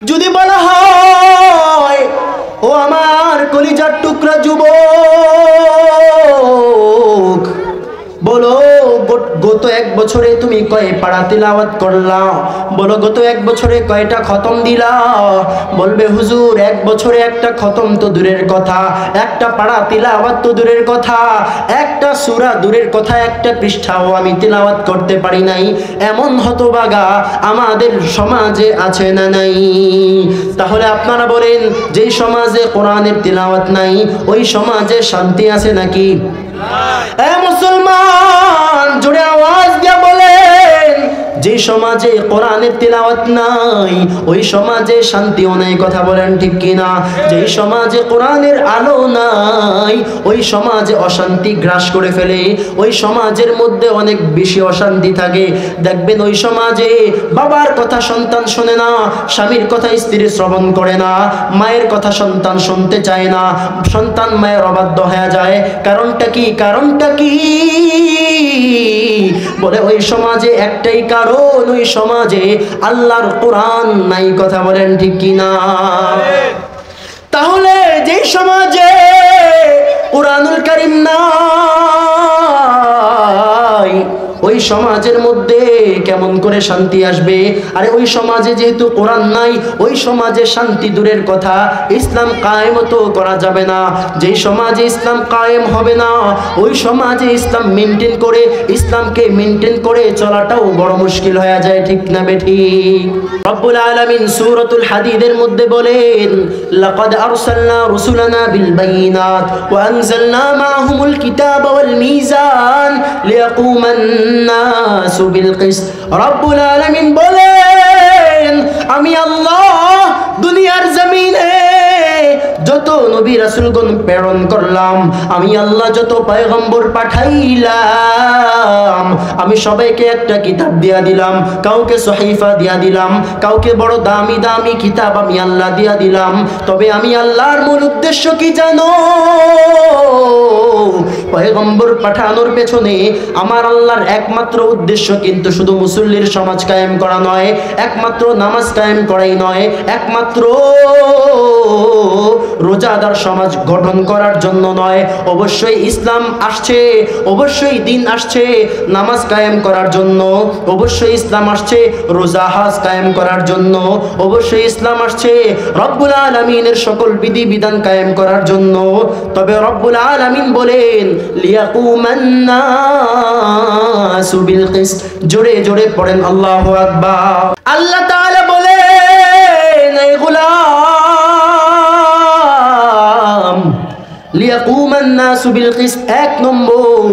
যদি বলা হয় ও আমার কলিজার টুকরা যুবক, বলো গত এক বছরে তুমি কয় পারা তিলাওয়াত করলা? বলো গত এক বছরে কয়টা খতম দিলা? বলবে হুজুর এক বছরে একটা খতম তো দূরের কথা, একটা পারা তিলাওয়াত তো দূরের কথা, একটা সূরা দূরের কথা, একটা পৃষ্ঠাও আমি তিলাওয়াত করতে পারি নাই। এমন হতভাগা আমাদের সমাজে আছে না নাই? তাহলে আপনারা বলেন, যেই সমাজে কোরআনের তিলাওয়াত নাই ওই সমাজে শান্তি আছে নাকি? এ মুসলমান, জোরে আওয়াজ দিয়ে বলেন, যে সমাজে কোরআনের তিলাওয়াত নাই ওই সমাজে শান্তিও নাই। কথা বলেন ঠিক কিনা? যে সমাজে কোরআনের আলো নাই ওই সমাজে অশান্তি গ্রাস করে ফেলে, ওই সমাজের মধ্যে অনেক বেশি অশান্তি থাকে। দেখবেন ওই সমাজে বাবার কথা সন্তান শোনে না, স্বামীর কথা স্ত্রী শ্রবণ করে না, মায়ের কথা সন্তান শুনতে চায় না, সন্তান মায়ের অবাধ্য হয়ে যায়। কারণটা কি? কারণটা কি? বলে ওই সমাজে একটাই কারণ, ওই সমাজে আল্লাহর কোরআন নাই। কথা বলেন ঠিক কিনা? তাহলে যেই সমাজে কোরআনুল কারীম নাই ওই সমাজের মধ্যে কেমন করে শান্তি আসবে? আরে ওই সমাজে যেহেতু কোরআন নাই ওই সমাজে শান্তি দূরের কথা, ইসলাম কায়েম তো করা যাবে না। যেই সমাজে ইসলাম কায়েম হবে না ওই সমাজে ইসলাম মেনটেন করে, ইসলামকে মেনটেন করে চলাটাও বড় মুশকিল হয়ে যায়। ঠিক না বেঠিক? রব্বুল আলামিন সূরাতুল হাদীদের মধ্যে বলেন, লাকাদ আরসালনা রুসুলানা বিল বাইনাত ওয়া আনজালনা মাআহুমুল কিতাবা ওয়াল মিজান লিয়াকুমান নাসু বিল কিসত। রব্বুল আলামিন বলেন, আমি আল্লাহ দুনিয়ার জমিনে যত নবী রাসূলগণ প্রেরণ করলাম, আমি আল্লাহ যত পয়গম্বর পাঠাইলাম, আমি সবাইকে একটা কিতাব দিয়া দিলাম, কাউকে সহিফা দিয়া দিলাম, কাউকে বড় দামি দামি কিতাব আমি আল্লাহ দিয়া দিলাম। তবে আমি আল্লাহর মূল উদ্দেশ্য কি জানো? পয়গম্বর পাঠানোর পেছনে আমার আল্লাহর একমাত্র উদ্দেশ্য কিন্তু শুধু মুসল্লির সমাজ কায়েম করা নয়, একমাত্র নামাজ কায়েম করাই নয়, একমাত্র রোজাদার সমাজ গঠন করার জন্য নয়। অবশ্যই ইসলাম আসছে, অবশ্যই দিন আসছে নামাজ কায়েম করার জন্য, অবশ্যই ইসলাম আসছে রোজা হজ কায়েম করার জন্য, অবশ্যই ইসলাম আসছে রব্বুল আলামিনের সকল বিধি বিধান কায়েম করার জন্য। তবে রব্বুল আলামিন বলেন, লিয়াকুমান নাসু বিল কিসত। জোরে জোরে পড়েন আল্লাহু আকবার। আল্লাহ তাআলা বলেন, এই গোলাম, লিয়াকুমান নাসু বিল কিসত। এক নম্বর,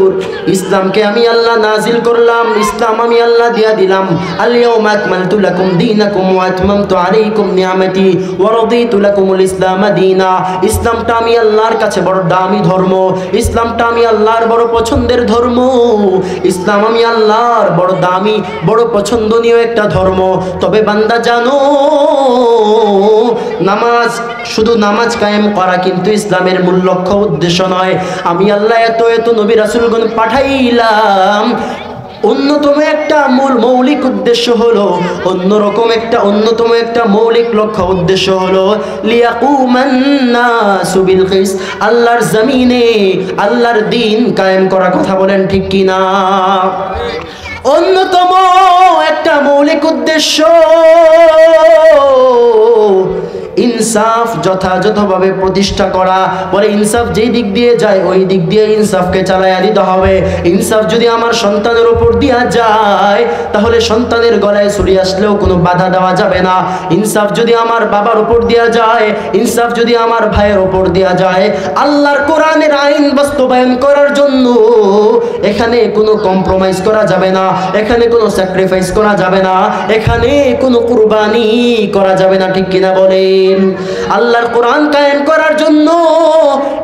ইসলামকে আমি আল্লাহ নাজিল করলাম, ইসলাম আমি আল্লাহ দিয়া দিলাম। আল ইয়াউমা আকমালতু লাকুম দীনাকুম ওয়া আতমামতু আলাইকুম নিআমাতি ওয়া রাদিতু লাকুমুল ইসলাম দীনা। ইসলামটা আমি আল্লাহর কাছে বড় দামি ধর্ম, ইসলামটা আমি আল্লাহর বড় পছন্দের ধর্ম, ইসলাম আমি আল্লাহর বড় দামি বড় পছন্দনীয় একটা ধর্ম। তবে বান্দা জানো, নামাজ, শুধু নামাজ কায়েম করা কিন্তু ইসলামের মূল লক্ষ্য উদ্দেশ্য নয়। আমি আল্লাহ এত এত নবী রাসূলগণ পাঠাইলাম, অন্যতম একটা মৌলিক উদ্দেশ্য হলো, অন্যতম একটা মৌলিক লক্ষ্য উদ্দেশ্য হলো লিয়াকুমান নাসু বিল কিসত। আল্লাহর জমিনে আল্লাহর দ্বীন কায়েম করা। কথা বলেন ঠিক কিনা? অন্যতম একটা মৌলিক উদ্দেশ্য ইনসাফ যথাযথভাবে প্রতিষ্ঠা করা। বলে ইনসাফ যেই দিক দিয়ে যায় ওই দিক দিয়ে ইনসাফকে চালাইয়া দিতে হবে। ইনসাফ যদি আমার সন্তানের উপর দিয়া যায় তাহলে সন্তানের গলায় ছুরি আসলেও কোনো বাধা দেওয়া যাবে না। ইনসাফ যদি আমার বাবার উপর দিয়া যায়, ইনসাফ যদি আমার ভাইয়ের উপর দেয়া যায়, আল্লাহর কোরআনের আইন বাস্তবায়ন করার জন্য এখানে কোনো কম্প্রোমাইজ করা যাবে না, এখানে কোনো স্যাক্রিফাইস করা যাবে না, এখানে কোনো কুরবানি করা যাবে না। ঠিক কিনা বলেন? আল্লাহর কোরআন কায়েম করার জন্য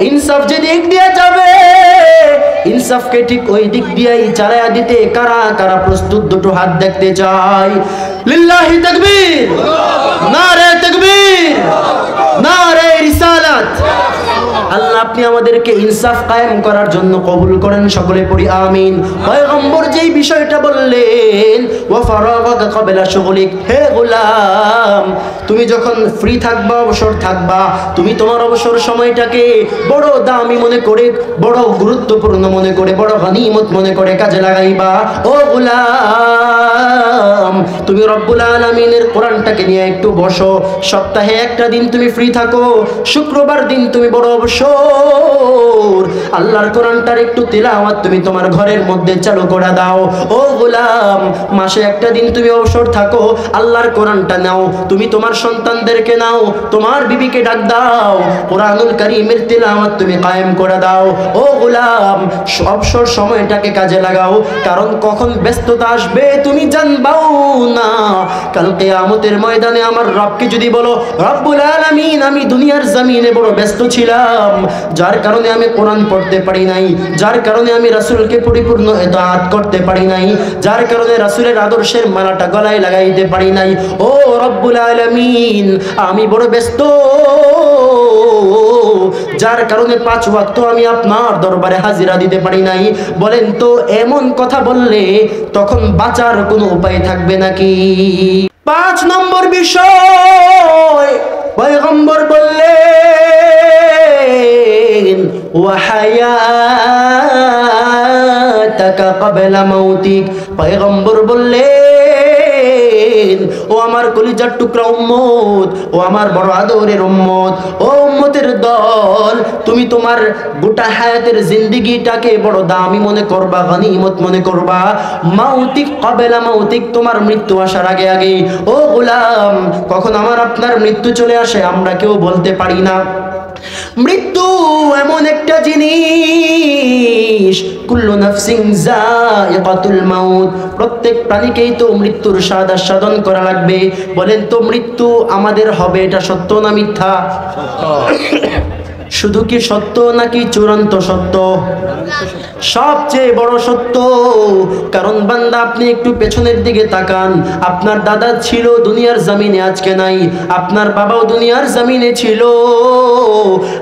ইনসাফ যে দিক দিয়ে যাবে, ইনসাফকে ঠিক ওই দিক দিয়েই চালায়া দিতে কারা কারা প্রস্তুত? দুটো হাত দেখতে চাই। লিল্লাহি তাকবীর, নারে তাকবীর, নারে রিসালাত। আল্লাহ আপনি আমাদেরকে ইনসাফ কায়েম করার জন্য কবুল করেন। সকলে পড়ি আমিন। পয়গম্বর যেই এই বিষয়টা বললেন ওয়া ফারাগাকা ক্বাবলা শুগলিক, হে গোলাম তুমি যখন ফ্রি থাকবা, অবসর থাকবা, তুমি তোমার অবসর সময়টাকে বড় দামি মনে করে, বড় গুরুত্বপূর্ণ মনে করে, বড় গনিমত মনে করে কাজে লাগাইবা। ও গোলাম তুমি রব্বুল আলামিনের কোরআনটাকে নিয়ে একটু বসো, সপ্তাহে একটা দিন তুমি ফ্রি থাকো, শুক্রবার দিন তুমি বড় অবসর আল্লাহর কোরআনটার একটু তিলাওয়াত তুমি তোমার ঘরের মধ্যে চালু করে দাও। ও গোলাম মাসে একটা দিন তুমি অবসর থাকো, আল্লাহর কোরআনটা নাও, তুমি তোমার সন্তানদেরকে নাও, তোমার বিবিকে ডাক দাও, কোরআনুল কারীমের তিলাওয়াত তুমি কায়েম করে দাও। ও গোলাম অবসর সময়টাকে কাজে লাগাও, কারণ কখন ব্যস্ততা আসবে তুমি জানবাও না। কাল কিয়ামতের ময়দানে আমার রবকে যদি বলো রব্বুল আলামিন আমি দুনিয়ার জমিনে বড় ব্যস্ত ছিলাম, যার কারণে আমি কোরআন পড়তে পারি নাই, যার কারণে আমি রাসূলকে পরিপূর্ণ ইতাআত করতে পারি নাই, যার কারণে রাসূলের আদর্শের মালাটা গলায় লাগাইতে পারি নাই, ও রব্বুল আলামিন আমি বড় ব্যস্ত, যার কারণে 5 ওয়াক্ত আমি আপনার দরবারে হাজিরা দিতে পারি নাই। বলেন তো এমন কথা বললে তখন বাঁচার কোনো উপায় থাকবে নাকি? 5 নম্বর বিষয় পয়গম্বর বললেন ওয়া হায়াতাকা ক্বাবলা মাউতিক, পয়গম্বর বললেন ও আমার কলিজার টুকরা উম্মত, ও আমার বড় আদরের উম্মত, ও উম্মতের দল, তুমি তোমার গোটা হায়াতের জিন্দেগিটাকে বড় দামি মনে করবা, গনিমত মনে করবা। মাউতিক ক্বাবলা মাউতিক, তোমার মৃত্যু আসার আগে আগে। ও গোলাম কখন আমার আপনার মৃত্যু চলে আসে আমরা কেউ বলতে পারি না। মৃত্যু এমন একটা জিনিস, কুল্লু নাফসিন যায়িকাতুল মাউত, প্রত্যেক প্রাণীকেই তো মৃত্যুর স্বাদ আস্বাদন করা লাগবে। বলেন তো মৃত্যু আমাদের হবে, এটা সত্য না মিথ্যা? শুধু কি সত্য নাকি চূড়ান্ত সত্য? সবচেয়ে বড় সত্য। কারণ বান্দা আপনি একটু পেছনের দিকে তাকান, আপনার দাদা ছিল দুনিয়ার জমিনে, আজকে নাই। আপনার বাবাও দুনিয়ার জমিনে ছিল,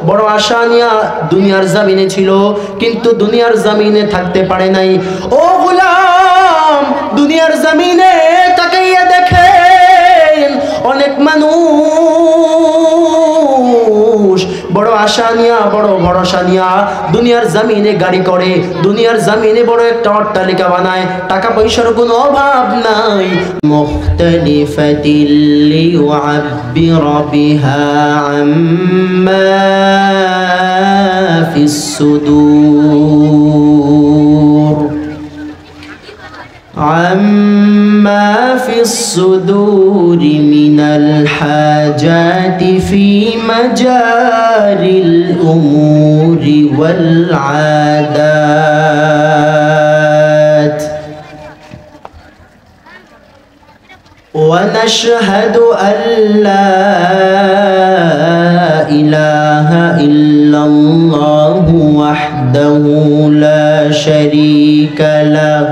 বড় আশা নিয়ে দুনিয়ার জমিনে ছিল, কিন্তু দুনিয়ার জমিনে থাকতে পারে নাই। ও গোলাম দুনিয়ার জমিনে তাকাইয়া দেখেন অনেক মানুষ বড় আশা নিয়া, বড় ভরসা নিয়া দুনিয়ার জমিনে গাড়ি করে, দুনিয়ার জমিনে বড় একটা অট্টালিকা বানায়, টাকা পয়সার কোনো অভাব নাই। মুখতালিফাতিল লিউআব্বির বিহা আম্মা ফিস সুদূর, عما في الصدور من الحاجات في مجاري الأمور والعادات. ونشهد أن لا إله إلا الله وحده لا شريك له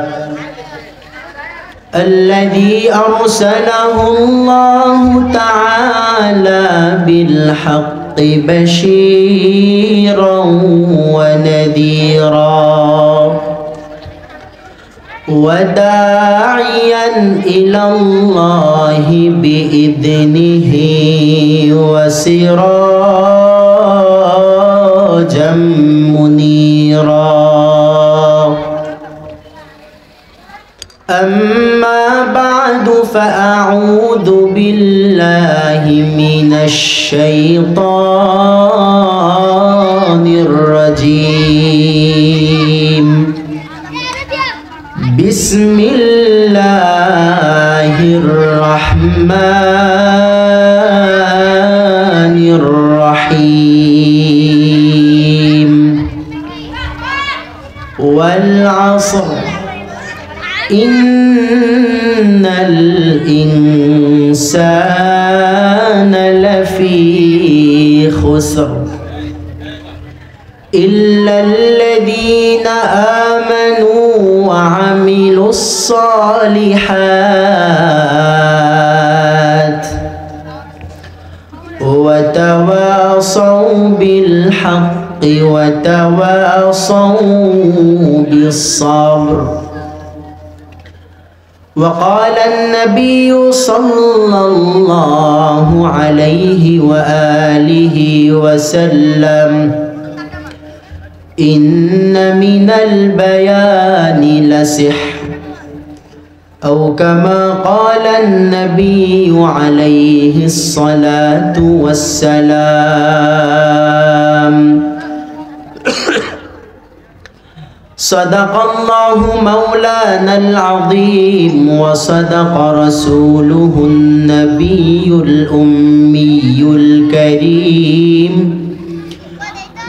الذي أرسله الله تعالى بالحق بشيرا ونذيرا وداعيا إلى الله بإذنه وسراجا منيرا. أما بعد فأعوذ بالله من الشيطان الرجيم. بسم الله الرحمن الرحيم. والعصر إن الإنسان لفي خسر إلا الذين آمنوا وعملوا الصالحات وتواصوا بالحق الحق وتواصوا بالصبر. وقال النبي صلى الله عليه وآله وسلم إن من البيان لسحر أو كما قال النبي عليه الصلاة والسلام صدق الله مولانا العظيم وصدق رسوله النبي الأمي الكريم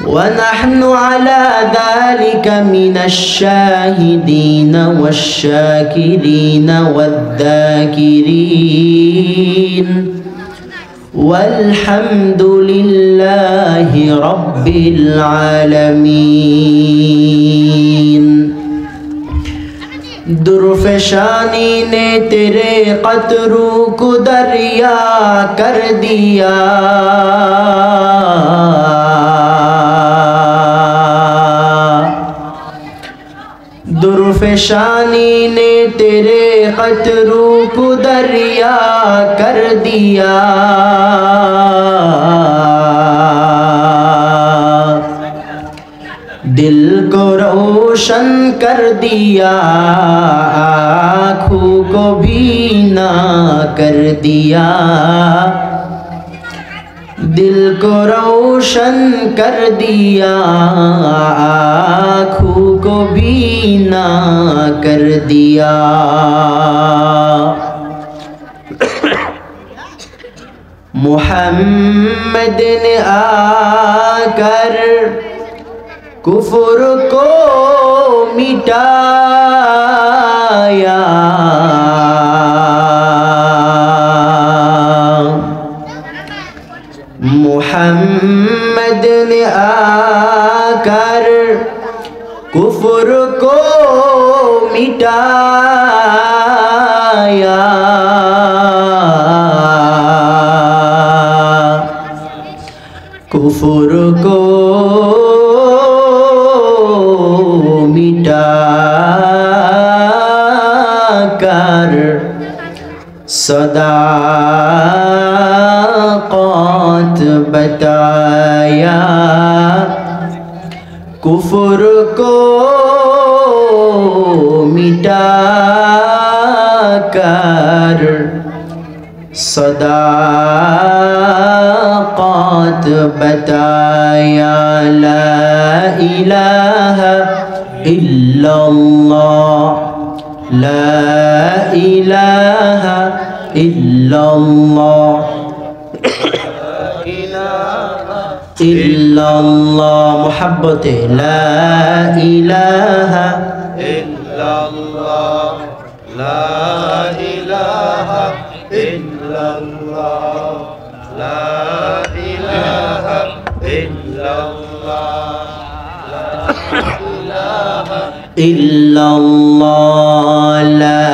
ونحن على ذلك من الشاهدين والشاكرين والذاكرين والحمد لله رب العالمين درفشانی نے تیرے قطروں کو دریا کر دیا درفشانی نے تیرے قطروں کو دریا کر دیا دل کو روشن کر دیا آنکھوں کو بھینا کر دیا دل کو روشن کر دیا آنکھوں کو بھینا کر دیا محمد نے آ کر کفر کو مٹایا محمد نے آ کر کفر کو مٹایا کفر کو مٹا کر صداقت بتایا کفر کو مٹا کر صداقت بتایا لا الہ الا اللہ لا الہ الا اللہ الا اللہ محبت لا الہ الا اللہ لا الہ الا اللہ لا الہ الا اللہ الا اللہ لا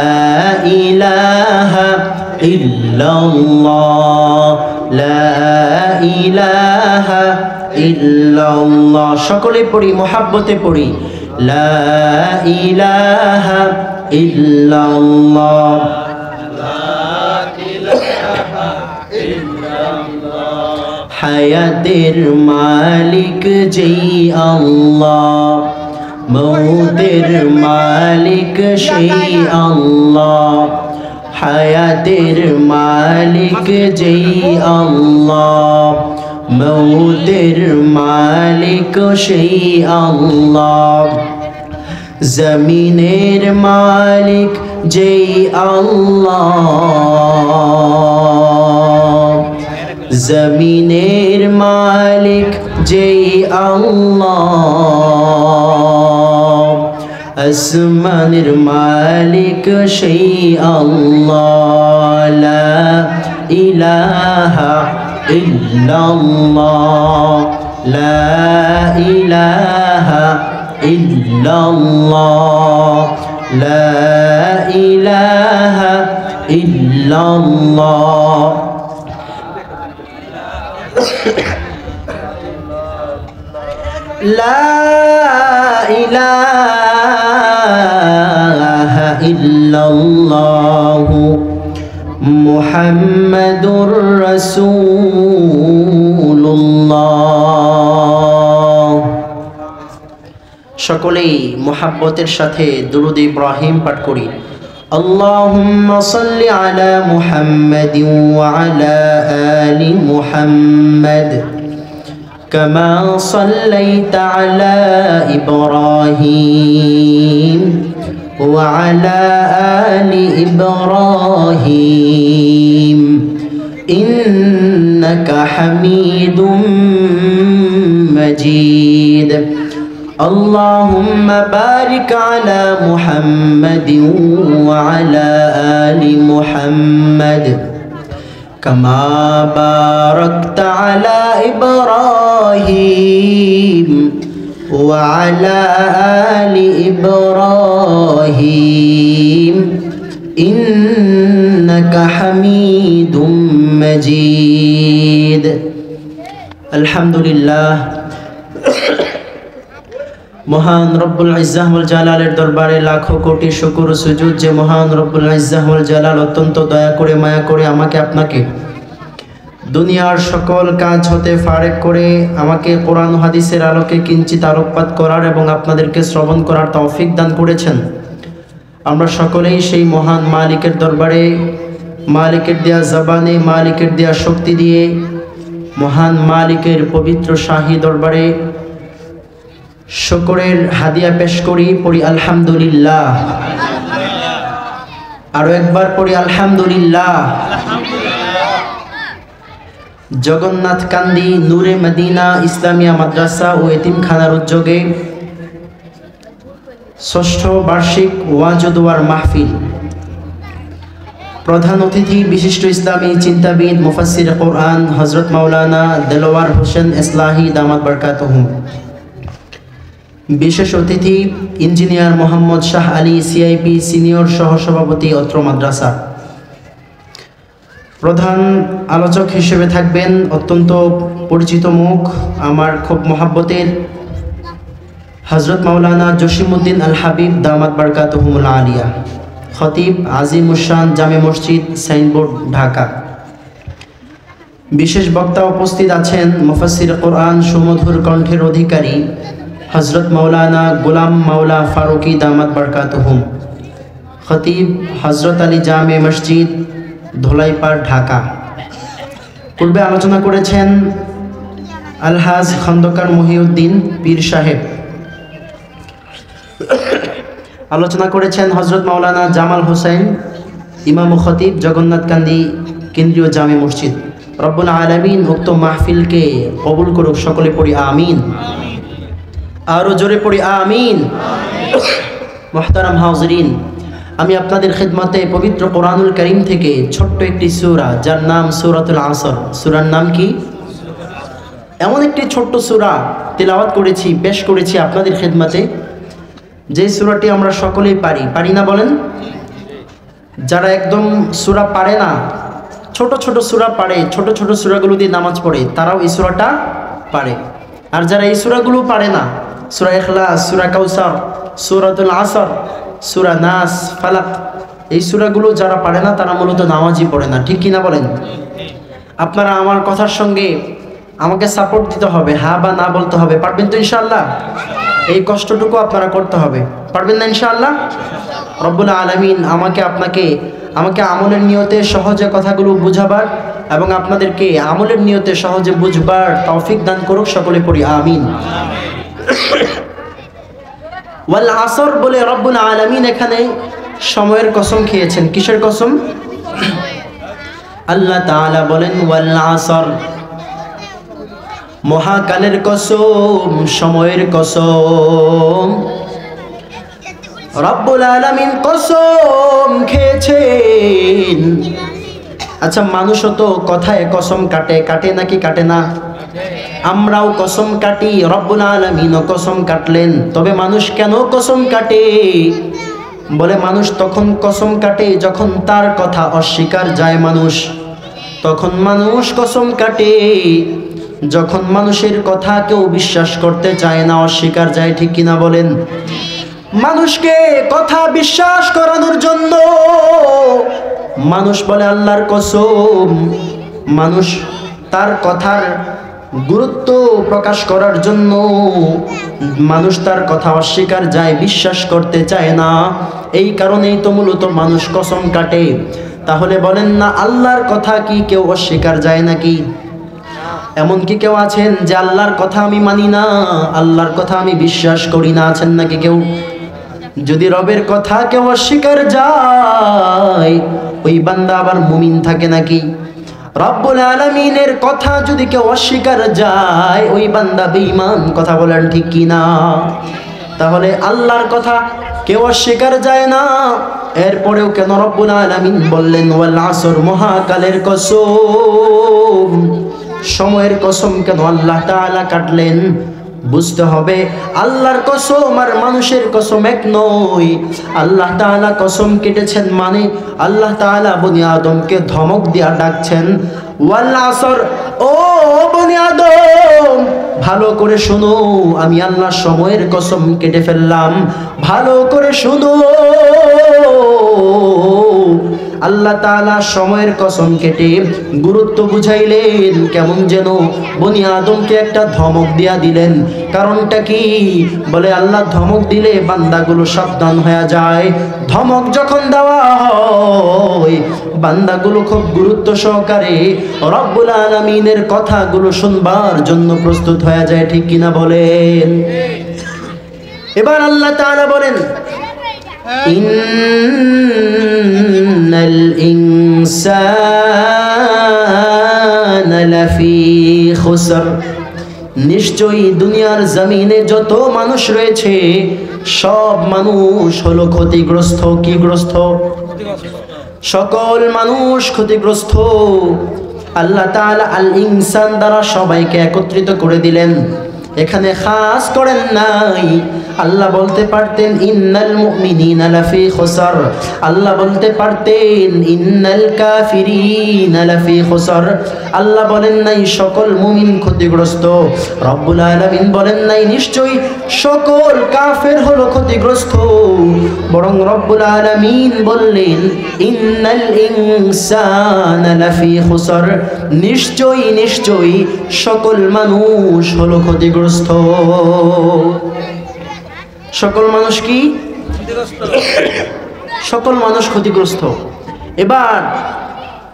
الہ الا اللہ لا الہ الا اللہ সকলে পড়ি মোহাব্বতে পড়ি লা ইলাহা ইল্লাল্লাহ হায়াতের মালিক যেই আল্লাহ মৌতের মালিক সেই আল্লাহ হায়াতের মালিক যেই আল্লাহ মৌতের মালিক সেই আল্লাহ জমিনের মালিক যেই আল্লাহ জমিনের মালিক যেই আল্লাহ আসমানের মালিক সেই আল্লাহ লা ইলাহা ইল্লাল্লাহ লা ইলাহা ইল্লাল্লাহ লা ইলাহা ইল্লাল্লাহ لا إله ইল্লাল্লাহু মুহাম্মাদুর রাসূলুল্লাহ। সকলেই মুহাব্বতের সাথে দুরূদ ইব্রাহিম পাঠ করি। আল্লাহুম্মা সাল্লি আলা মুহাম্মাদিন ওয়া আলা আলি মুহাম্মাদ কামা সাল্লাইতা আলা ইব্রাহিম ওয়া আলা আলি ইব্রাহিম ইন্নাকা হামিদুম মাজিদ। اللهم بارك على محمد وعلى آل محمد كما باركت على إبراهيم وعلى آل إبراهيم إنك حميد مجيد। الحمد لله। মহান রব্বুল ইজ্জাহ ওয়াল জালালের দরবারে লাখো কোটি শুকর ও সুজুদ যে মহান রব্বুল ইজ্জাহ ওয়াল জালাল অত্যন্ত দয়া করে মায়া করে আমাকে আপনাকে দুনিয়ার সকল কাজ হতে ফারেক করে আমাকে কোরআন ও হাদিসের আলোকে কিঞ্চিত আলোকপাত করার এবং আপনাদেরকে শ্রবণ করার তৌফিক দান করেছেন। আমরা সকলেই সেই মহান মালিকের দরবারে, মালিকের দেয়া জবানে, মালিকের দেয়া শক্তি দিয়ে মহান মালিকের পবিত্র শাহী দরবারে শুকরের হাদিয়া পেশ করি। পড়ি আলহামদুলিল্লাহ। আরো একবার পড়ি আলহামদুলিল্লাহ। জগন্নাথ কান্দি নূরে মদিনা ইসলামিয়া মাদ্রাসা ও এতিমখানার উদ্যোগে ষষ্ঠ বার্ষিক ওয়াজ ও দোয়ার মাহফিল। প্রধান অতিথি বিশিষ্ট ইসলামী চিন্তাবিদ মুফাসসির কোরআন হযরত মাওলানা দেলোয়ার হোসেন ইসলাহি দামাত বরকাতুহুম। বিশেষ অতিথি engineer Mohammad Shah Ali CIP senior সহসভাপতি অত্র মাদ্রাসা। প্রধান আলোচক হিসেবে থাকবেন অত্যন্ত পরিচিত মুখ, আমার খুব মহাব্বতের হযরত মাওলানা জসিমউদ্দিন আল হাবিব দামাত বরকাতুহুমুল আলিয়া, খতিব আজিমুশান জামে মসজিদ সাইনবোর্ড ঢাকা। বিশেষ বক্তা উপস্থিত আছেন মুফাসসির কোরআন সুমধুর কণ্ঠের অধিকারী হযরত মাওলানা গোলাম মাওলা ফারুকি দামাত বরকাতুহুম, খতিব হযরত আলী জামে মসজিদ ধোলাইপাড় ঢাকা। পূর্বে আলোচনা করেছেন আলহাজ খন্দকার মহিউদ্দিন পীর সাহেব, আলোচনা করেছেন হযরত মাওলানা জামাল হোসেন ইমাম ও খতিব জগন্নাথ কান্দি কেন্দ্রীয় জামে মসজিদ। রব্বুল আলামিন উক্ত মাহফিলকে কবুল করুক। সকলে পড়ি আমিন। আরো জোরে পড়ি আমিন। মুহতারাম হাজিরিন, আমি আপনাদের খিদমতে পবিত্র কোরআনুল কারীম থেকে ছোট্ট একটি সূরা, যার নাম সূরাতুল আসর। সূরার নাম কি? এমন একটি ছোট্ট সূরা তিলাওয়াত করেছি, পেশ করেছি আপনাদের খিদমতে, যে সূরাটি আমরা সকলেই পারি না বলেন? যারা একদম সূরা পারে না, ছোট ছোট সূরা পারে, ছোট ছোট সূরাগুলো দিয়ে নামাজ পড়ে, তারাও এই সূরাটা পারে। আর যারা এই সূরাগুলো পারে না, সূরা ইখলাস, সূরা কাউসার, সূরাতুল আসর, সূরা নাস, ফালাক, এই সূরাগুলো যারা পারে না তারা মূলত নামাজই পড়ে না। ঠিক কিনা বলেন? আপনারা আমার কথার সঙ্গে আমাকে সাপোর্ট দিতে হবে, হ্যাঁ বা না বলতে হবে। পারবেন তো ইনশাআল্লাহ? এই কষ্টটুকু আপনারা করতে হবে। পারবেন না ইনশাআল্লাহ? রব্বুল আলামিন আমাকে আমলের নিয়তে সহজে কথাগুলো বুঝাবার এবং আপনাদেরকে আমলের নিয়তে সহজে বুঝবার তৌফিক দান করুক। সকলে পড়ি আমিন। ওয়াল আসর বলে রব্বুল আলামিন এখানে সময়ের কসম খেয়েছেন। কিসের কসম? আল্লাহ তাআলা বলেন ওয়াল আসর, মহাকালের কসম, সময়ের কসম। রব্বুল আলামিন কসম খেয়েছেন। আচ্ছা, মানুষও তো কথায় কসম কাটে নাকি কাটে না? আমরাও কসম কাটি, রব্বুল আলামিনও কসম কাটলেন। তবে মানুষ কেন কসম কাটে? বলে মানুষ তখন কসম কাটে যখন তার কথা অস্বীকার যায় মানুষ, তখন মানুষ কসম কাটে। যখন মানুষের কথা কেউ বিশ্বাস করতে চায় না, অস্বীকার যায়, ঠিক কিনা বলেন? মানুষকে কথা বিশ্বাস করানোর জন্য মানুষ বলে আল্লাহর কসম, মানুষ তার কথার গুরুত্ব প্রকাশ করার জন্য মানুষ তার কথা অস্বীকার যায়, বিশ্বাস করতে চায় না। এই কারণেই তো মূলত মানুষ কসম কাটে। তাহলে বলেন না, আল্লাহর কথা কি কেউ অস্বীকার যায় নাকি? এমন কি কেউ আছেন যে আল্লাহর কথা আমি মানি না, আল্লাহর কথা আমি বিশ্বাস করি না? আছেন নাকি কেউ? যদি রবের কথা কেউ অস্বীকার যায়, ওই বান্দা আবার মুমিন থাকে নাকি? রব্বুল আলামিনের কথা যদি কেউ অস্বীকার যায়, ওই বান্দা বেঈমান। কথা বলেন ঠিক কি না? তাহলে আল্লাহর কথা কেউ অস্বীকার যায় না, এরপরেও কেন রব্বুল আলামিন বললেন ওয়াল আসর, মহাকালের কসম, সময়ের কসম কেন আল্লাহ তাআলা কাটলেন? বুঝতে হবে আল্লাহর কসম আর মানুষের কসম এক নয়। আল্লাহ তাআলা কসম কেটেছেন মানে আল্লাহ তাআলা বনি আদমকে ধমক দিয়া ডাকছেন, ওয়াল আসর, ও বনি আদম ভালো করে শোনো, আমি আল্লাহ সময়ের কসম কেটে ফেললাম, ভালো করে শোনো। আল্লাহ তাআলা সময়ের কসম কেটে গুরুত্ব বুঝাইলেন, কেমন যেন বনি আদমকে একটা ধমক দিয়া দিলেন। কারণটা কি? বলে আল্লাহ ধমক দিলে বান্দাগুলো সাবধান হয়ে যায়। ধমক যখন দেওয়া হয়, বান্দাগুলো খুব গুরুত্ব সহকারে রব্বুল আলামিনের কথাগুলো শুনবার জন্য প্রস্তুত হয়ে যায়। ঠিক কিনা বলেন? এবার আল্লাহ তাআলা বলেন, ইন্নাল ইনসানা লাফি খুসর, নিশ্চয়ই দুনিয়ার জমিনে যত মানুষ রয়েছে সব মানুষ হলো ক্ষতিগ্রস্ত। কি গ্রস্ত? সকল মানুষ ক্ষতিগ্রস্ত। আল্লাহ তাআলা আল ইনসান দ্বারা সবাইকে একত্রিত করে দিলেন, এখানে খাস করেন নাই। আল্লাহ বলতে পারতেন ইন্নাল মুমিনিনা লাফি খুসর, আল্লাহ বলতে পারতেন ইন্নাল কাফিরিনা লাফি খুসর। আল্লাহ বলেন নাই সকল মুমিন ক্ষতিগ্রস্ত। রব্বুল আলামিন বলেন নাই নিশ্চয়ই সকল কাফের হলো ক্ষতিগ্রস্ত, বরং রব্বুল আলামিন বললেন ইন্নাল ইনসানা লাফি খুসর, নিশ্চয়ই নিশ্চয়ই সকল মানুষ হলো ক্ষতিগ্রস্ত। সকল মানুষ কি? সকল মানুষ ক্ষতিগ্রস্ত। এবার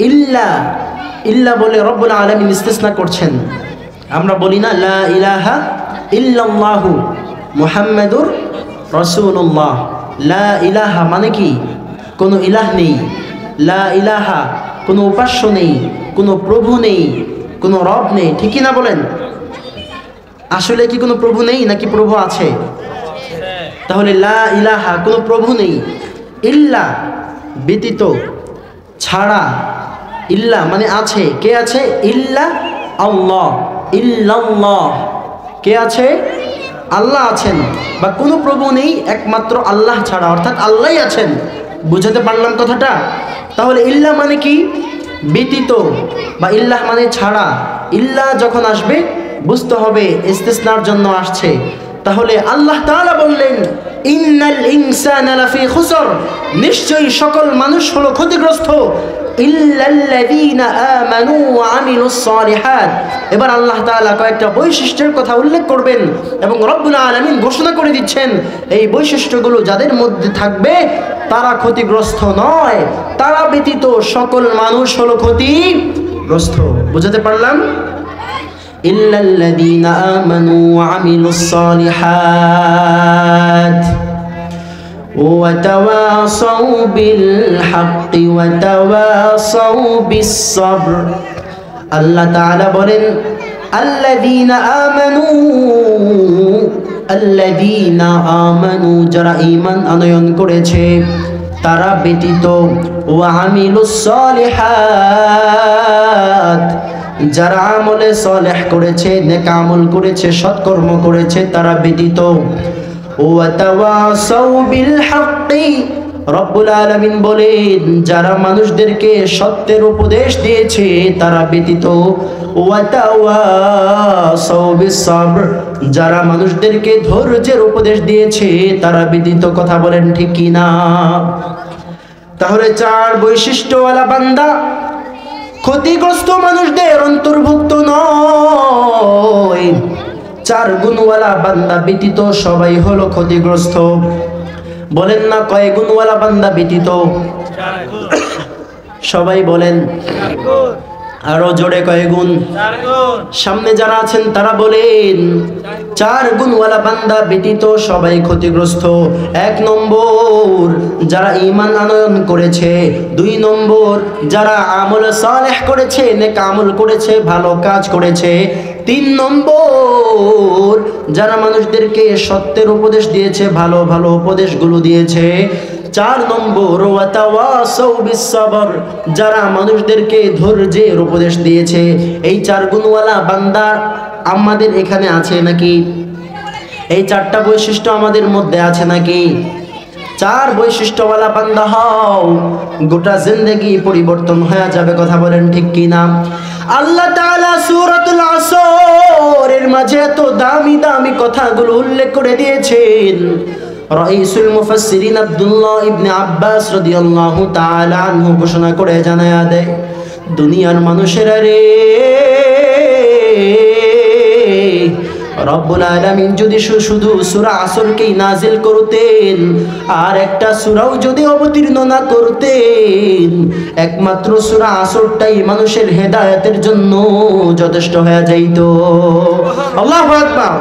ইল্লা, ইল্লা বলে রব্বুল আলামিন ইস্তিসনা করছেন। আমরা বলি না লা ইলাহা ইল্লাল্লাহু মুহাম্মাদুর রাসূলুল্লাহ। লা ইলাহা মানে কি? কোনো ইলাহ নেই। লা ইলাহা কোনো উপাস্য নেই, কোনো প্রভু নেই, কোনো রব নেই। ঠিকই না বলেন? আসলে কি কোনো প্রভু নেই নাকি প্রভু আছে? তাহলে লা ইলাহা কোনো প্রভু নেই, ইল্লা ব্যতীত, ছাড়া, ইল্লা মানে আছে। কে আছে? ইল্লা আল্লাহ, ইল্লাল্লাহ। কে আছে? আল্লাহ আছেন। বা কোনো প্রভু নেই একমাত্র আল্লাহ ছাড়া, অর্থাৎ আল্লাহই আছেন। বুঝাতে পারলাম কথাটা? তাহলে ইল্লা মানে কি? ব্যতীত, বা ইল্লাহ মানে ছাড়া। ইল্লা যখন আসবে বুঝতে হবে ইস্তিসনার জন্য আসছে। তাহলে আল্লাহ তাআলা বললেন ইন্নাল ইনসানা লাফি খুসর, নিশ্চয়ই সকল মানুষ হলো ক্ষতিগ্রস্ত, ইল্লাল্লাযীনা আমানু ওয়া আমিলুস সালিহাত। এবার আল্লাহ তাআলা কয়েকটা বৈশিষ্ট্যের কথা উল্লেখ করবেন এবং রব্বুল আলামিন ঘোষণা করে দিচ্ছেন এই বৈশিষ্ট্যগুলো যাদের মধ্যে থাকবে তারা ক্ষতিগ্রস্ত নয়, তারা ব্যতীত সকল মানুষ হলো ক্ষতিগ্রস্ত। বুঝাতে পারলাম? ইল্লাল্লাযীনা আমানু ওয়া আমিলুস সালিহাত ওয়া তাওয়াসাউ বিল হাক্কি ওয়া তাওয়াসাউ বিস সাবর। আল্লাহ তাআলা বলেন আল্লাযীনা আমানু, আল্লাযীনা আমানু যারা ঈমান আনয়ন করেছে তারা ব্যতীত, ওয়া আমিলুস সালিহাত যারা আমলে সালেহ করেছে, নেক আমল করেছে, সৎকর্ম করেছে তারা ব্যতীত, ওয়া তাওয়াসাউ বিল হাক্কি রব্বুল আলামিন বলেন যারা মানুষদেরকে সত্যের উপদেশ দিয়েছে তারা ব্যতীত, ওয়া তাওয়াসাউ বিস সাবর যারা মানুষদেরকে ধৈর্যের উপদেশ দিয়েছে তারা ব্যতীত, কথা বলেন ঠিক কি না? তাহলে 4 বৈশিষ্ট্যওয়ালা বান্দা ক্ষতিগ্রস্ত মানুষদের অন্তর্ভুক্ত নয়। 4 গুণওয়ালা বান্দা ব্যতীত সবাই হলো ক্ষতিগ্রস্ত। বলেন না কয় গুণওয়ালা বান্দা ব্যতীত? সবাই বলেন, আরো জোরে কয় গুণ? সামনে যারা আছেন তারা বলেন 4 গুণওয়ালা বান্দা ব্যতীত সবাই ক্ষতিগ্রস্ত। 1 নম্বর যারা ঈমান আনয়ন করেছে, 2 নম্বর যারা আমল সালেহ করেছে, নেক আমল করেছে, ভালো কাজ করেছে, 3 নম্বর যারা মানুষদেরকে সত্যের উপদেশ দিয়েছে, ভালো ভালো উপদেশগুলো দিয়েছে, 4 নম্বর ওয়াতাওয়াসাউ বিসসবর যারা মানুষদেরকে ধৈর্যের উপদেশ দিয়েছে। এই 4 গুণওয়ালা বান্দা আমাদের এখানে আছে নাকি? এই 4টা বৈশিষ্ট্য আমাদের মধ্যে আছে নাকি? 4 বৈশিষ্ট্যওয়ালা বান্দা হও, গোটা জিন্দেগি পরিবর্তন হয়ে যাবে, কথা বলেন ঠিক কি না? আল্লাহ তাআলা সূরাতুল আসর এর মাঝে এত দামি দামি কথাগুলো উল্লেখ করে দিয়েছেন। রাইসুল মুফাসসিরিন আব্দুল্লাহ ইবনে আব্বাস রাদিয়াল্লাহু তাআলা আনহু ঘোষণা করে জানায়া দেয়, দুনিয়ার মানুষেরা রে, রব্বুল আলামিন যদি শুধু সূরা আসরকেই নাজিল করতেন আর একটা সূরাও যদি অবতীর্ণ না করতেন, একমাত্র সূরা আসরটাই মানুষের হেদায়েতের জন্য যথেষ্ট হয়ে যাইত। আল্লাহু আকবার।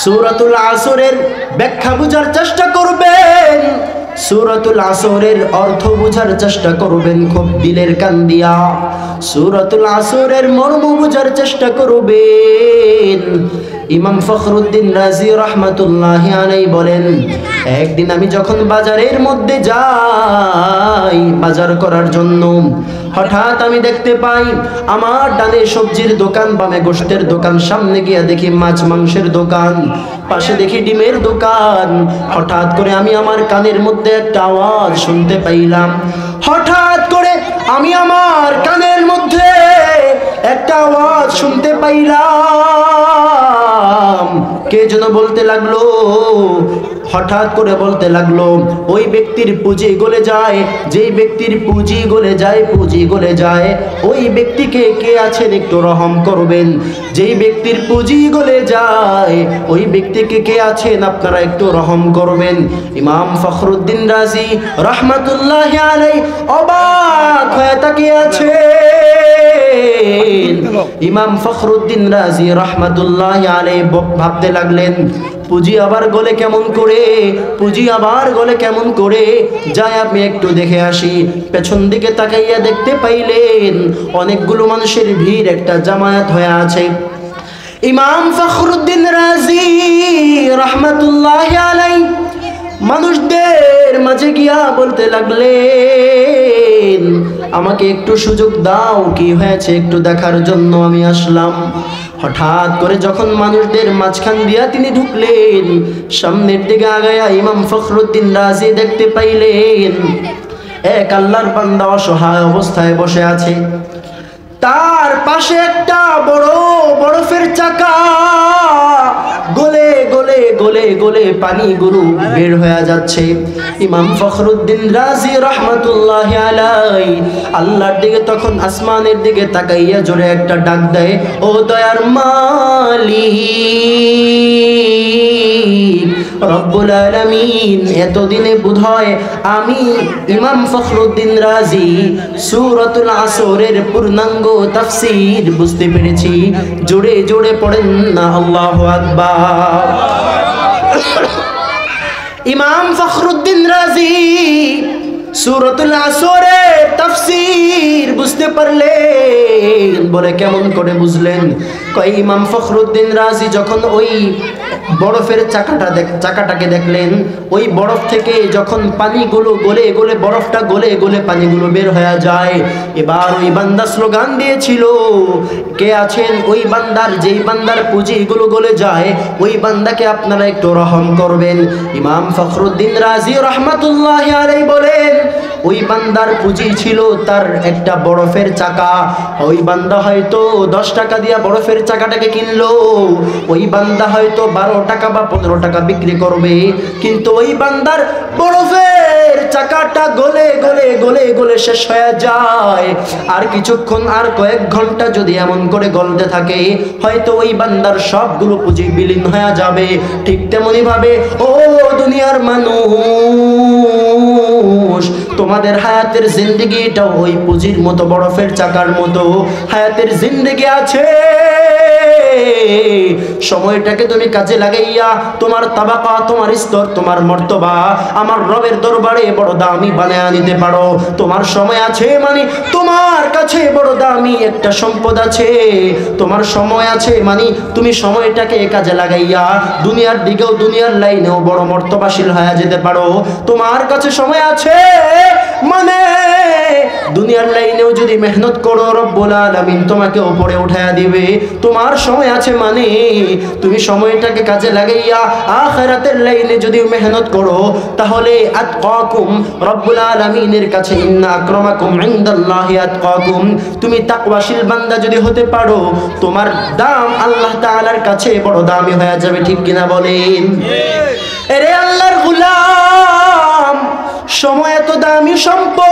সূরাতুল আসরের ব্যাখ্যা বুঝার চেষ্টা করবেন, সূরাতুল আসরের অর্থ বুঝার চেষ্টা করবেন খুব দিলের কান দিয়া, সূরাতুল আসরের মর্ম বুঝার চেষ্টা করবেন। ইমাম ফখরুদ্দিন রাজি রাহমাতুল্লাহি আলাইহি বলেন, একদিন আমি যখন বাজারের মধ্যে যাই বাজার করার জন্য, হঠাৎ আমি দেখতে পাই আমার ডানে সবজির দোকান, বামে গোশতের দোকান, সামনে গিয়ে দেখি মাছ মাংসের দোকান, পাশে দেখি ডিমের দোকান। হঠাৎ করে আমি আমার কানের মধ্যে একটা আওয়াজ শুনতে পাইলাম, হঠাৎ করে আমি আমার কানের মধ্যে একটা আওয়াজ শুনতে পাইলাম। কে যেন বলতে লাগলো, হঠাৎ করে বলতে লাগলো, ওই ব্যক্তির পুঁজি গলে যায়, যেই ব্যক্তির পুঁজি গলে যায়, পুঁজি গলে যায়, ওই ব্যক্তিকে কে আছেন একটু রহম করবেন। যেই ব্যক্তির পুঁজি গলে যায়, ওই ব্যক্তিকে কে আছেন আপনারা একটু রহম করবেন। ইমাম ফখরুদ্দিন রাজি রাহমাতুল্লাহি আলাইহি অবাক হয়ে তাকিয়ে আছে। ইমাম ফখরুদ্দিন রাজি রাহমাতুল্লাহি আলাইহি ভাবতে লাগলেন, পুঁজি আবার গলে কেমন করে, পুঁজি আবার গলে কেমন করে, যাই আমি একটু দেখে আসি। পেছন দিকে তাকাইয়া দেখতে পাইলেন অনেকগুলো মানুষের ভিড়, একটা জামায়াত হয়ে আছে। ইমাম ফখরুদ্দিন রাজি রাহমাতুল্লাহি আলাইহি মানুষদের মাঝে গিয়া বলতে লাগলেন, আমাকে একটু সুযোগ দাও, কি হয়েছে একটু দেখার জন্য আমি আসলাম। হঠাৎ করে যখন মানুষদের মাঝখান দিয়া তিনি ঢুকলেন, সামনের দিকে আগায়া ইমাম ফখরুদ্দিন রাজি দেখতে পাইলেন এক আল্লাহর বান্দা অসহায় অবস্থায় বসে আছে, তার পাশে একটা বড় বরফের চাকা, গলে গলে গলে গলে পানিগুলো বের হয়ে যাচ্ছে। ইমাম ফখরুদ্দিন রাজি রাহমাতুল্লাহি আলাইহি আল্লাহর দিকে তখন আসমানের দিকে তাকাইয়া জোরে একটা ডাক দেয়, ও দয়ার মালিক রব্বুল আলামিন, এতদিনে বোধহয় আমি ইমাম ফখরুদ্দিন রাজি সূরাতুল আসরের পূর্ণাঙ্গ তাফসীর বুঝতে পেরেছি। জোরে জোরে পড়েন না আল্লাহু আকবার। ইমাম ফখরুদ্দিন রাজি সূরাতুল আসরের তাফসীর বুঝতে পারলেন। বলে কেমন করে বুঝলেন? কয় ইমাম ফখরুদ্দিন রাজি যখন ওই বরফের চাকাটাকে দেখলেন, ওই বরফ থেকে যখন পানিগুলো গলে গলে, বরফটা গলে গলে পানিগুলো বের হয়ে যায়, এবার ওই বান্দা স্লোগান দিয়েছিল, কে আছেন ওই বান্দার, যেই বান্দার পুঁজিগুলো গলে যায়, ওই বান্দাকে আপনারা একটু রহম করবেন। ইমাম ফখরুদ্দিন রাজি রাহমাতুল্লাহি আলাইহি বলেন, ওই বান্দার পুঁজি ছিল তার একটা বরফের চাকা। ওই বান্দা হয়তো 10 টাকা দিয়ে বরফের চাকাটাকে কিনলো, ওই বান্দা হয়তো 12 টাকা বা 15 টাকা বিক্রি করবে, কিন্তু ওই বান্দার বরফের চাকাটা গলে গলে গলে গলে শেষ হয়ে যায়। আর কিছুক্ষণ, আর কয়েক ঘন্টা যদি এমন করে গলতে থাকে, হয়তো ওই বান্দার সবগুলো পুঁজি বিলীন হয়ে যাবে। ঠিক তেমনি ভাবে ও দুনিয়ার মানুষ, তোমাদের হায়াতের জিন্দেগিটাও ওই পুঁজির মতো, বরফের চাকার মতো হায়াতের জিন্দেগি আছে। সময়টাকে তুমি কাজে লাগাইয়া তোমার তাবাকা, তোমার স্তর, তোমার মর্তবা আমার রবের দরবারে বড় দামি বানায় নিতে পারো। তোমার সময় আছে মানে তোমার কাছে বড় দামি একটা সম্পদ আছে। তোমার সময় আছে মানে তুমি সময়টাকে কাজে লাগাইয়া দুনিয়ার দিকেও, দুনিয়ার লাইনেও বড় মর্তবাশীল হয়ে যেতে পারো। তোমার কাছে সময় আছে মানে দুনিয়ার লাইনেও যদি মেহনত করো, রব্বুল আলামিন তোমাকে উপরে উঠায়া দিবে। তোমার সময় আছে মানে তুমি সময়টাকে কাজে লাগাইয়া আখিরাতের লাইনে যদি মেহনত করো, তাহলে আতকাকুম, রব্বুল আলামিনের কাছে ইন্না আকরামাকুম ইনদাল্লাহি আতকাকুম, তুমি তাকওয়াশীল বান্দা যদি হতে পারো, তোমার দাম আল্লাহ তাআলার কাছে বড় দামি হয়ে যাবে। ঠিক কিনা বলেন? এরে আল্লাহর গোলাম, সময় এত দামি সম্পদ।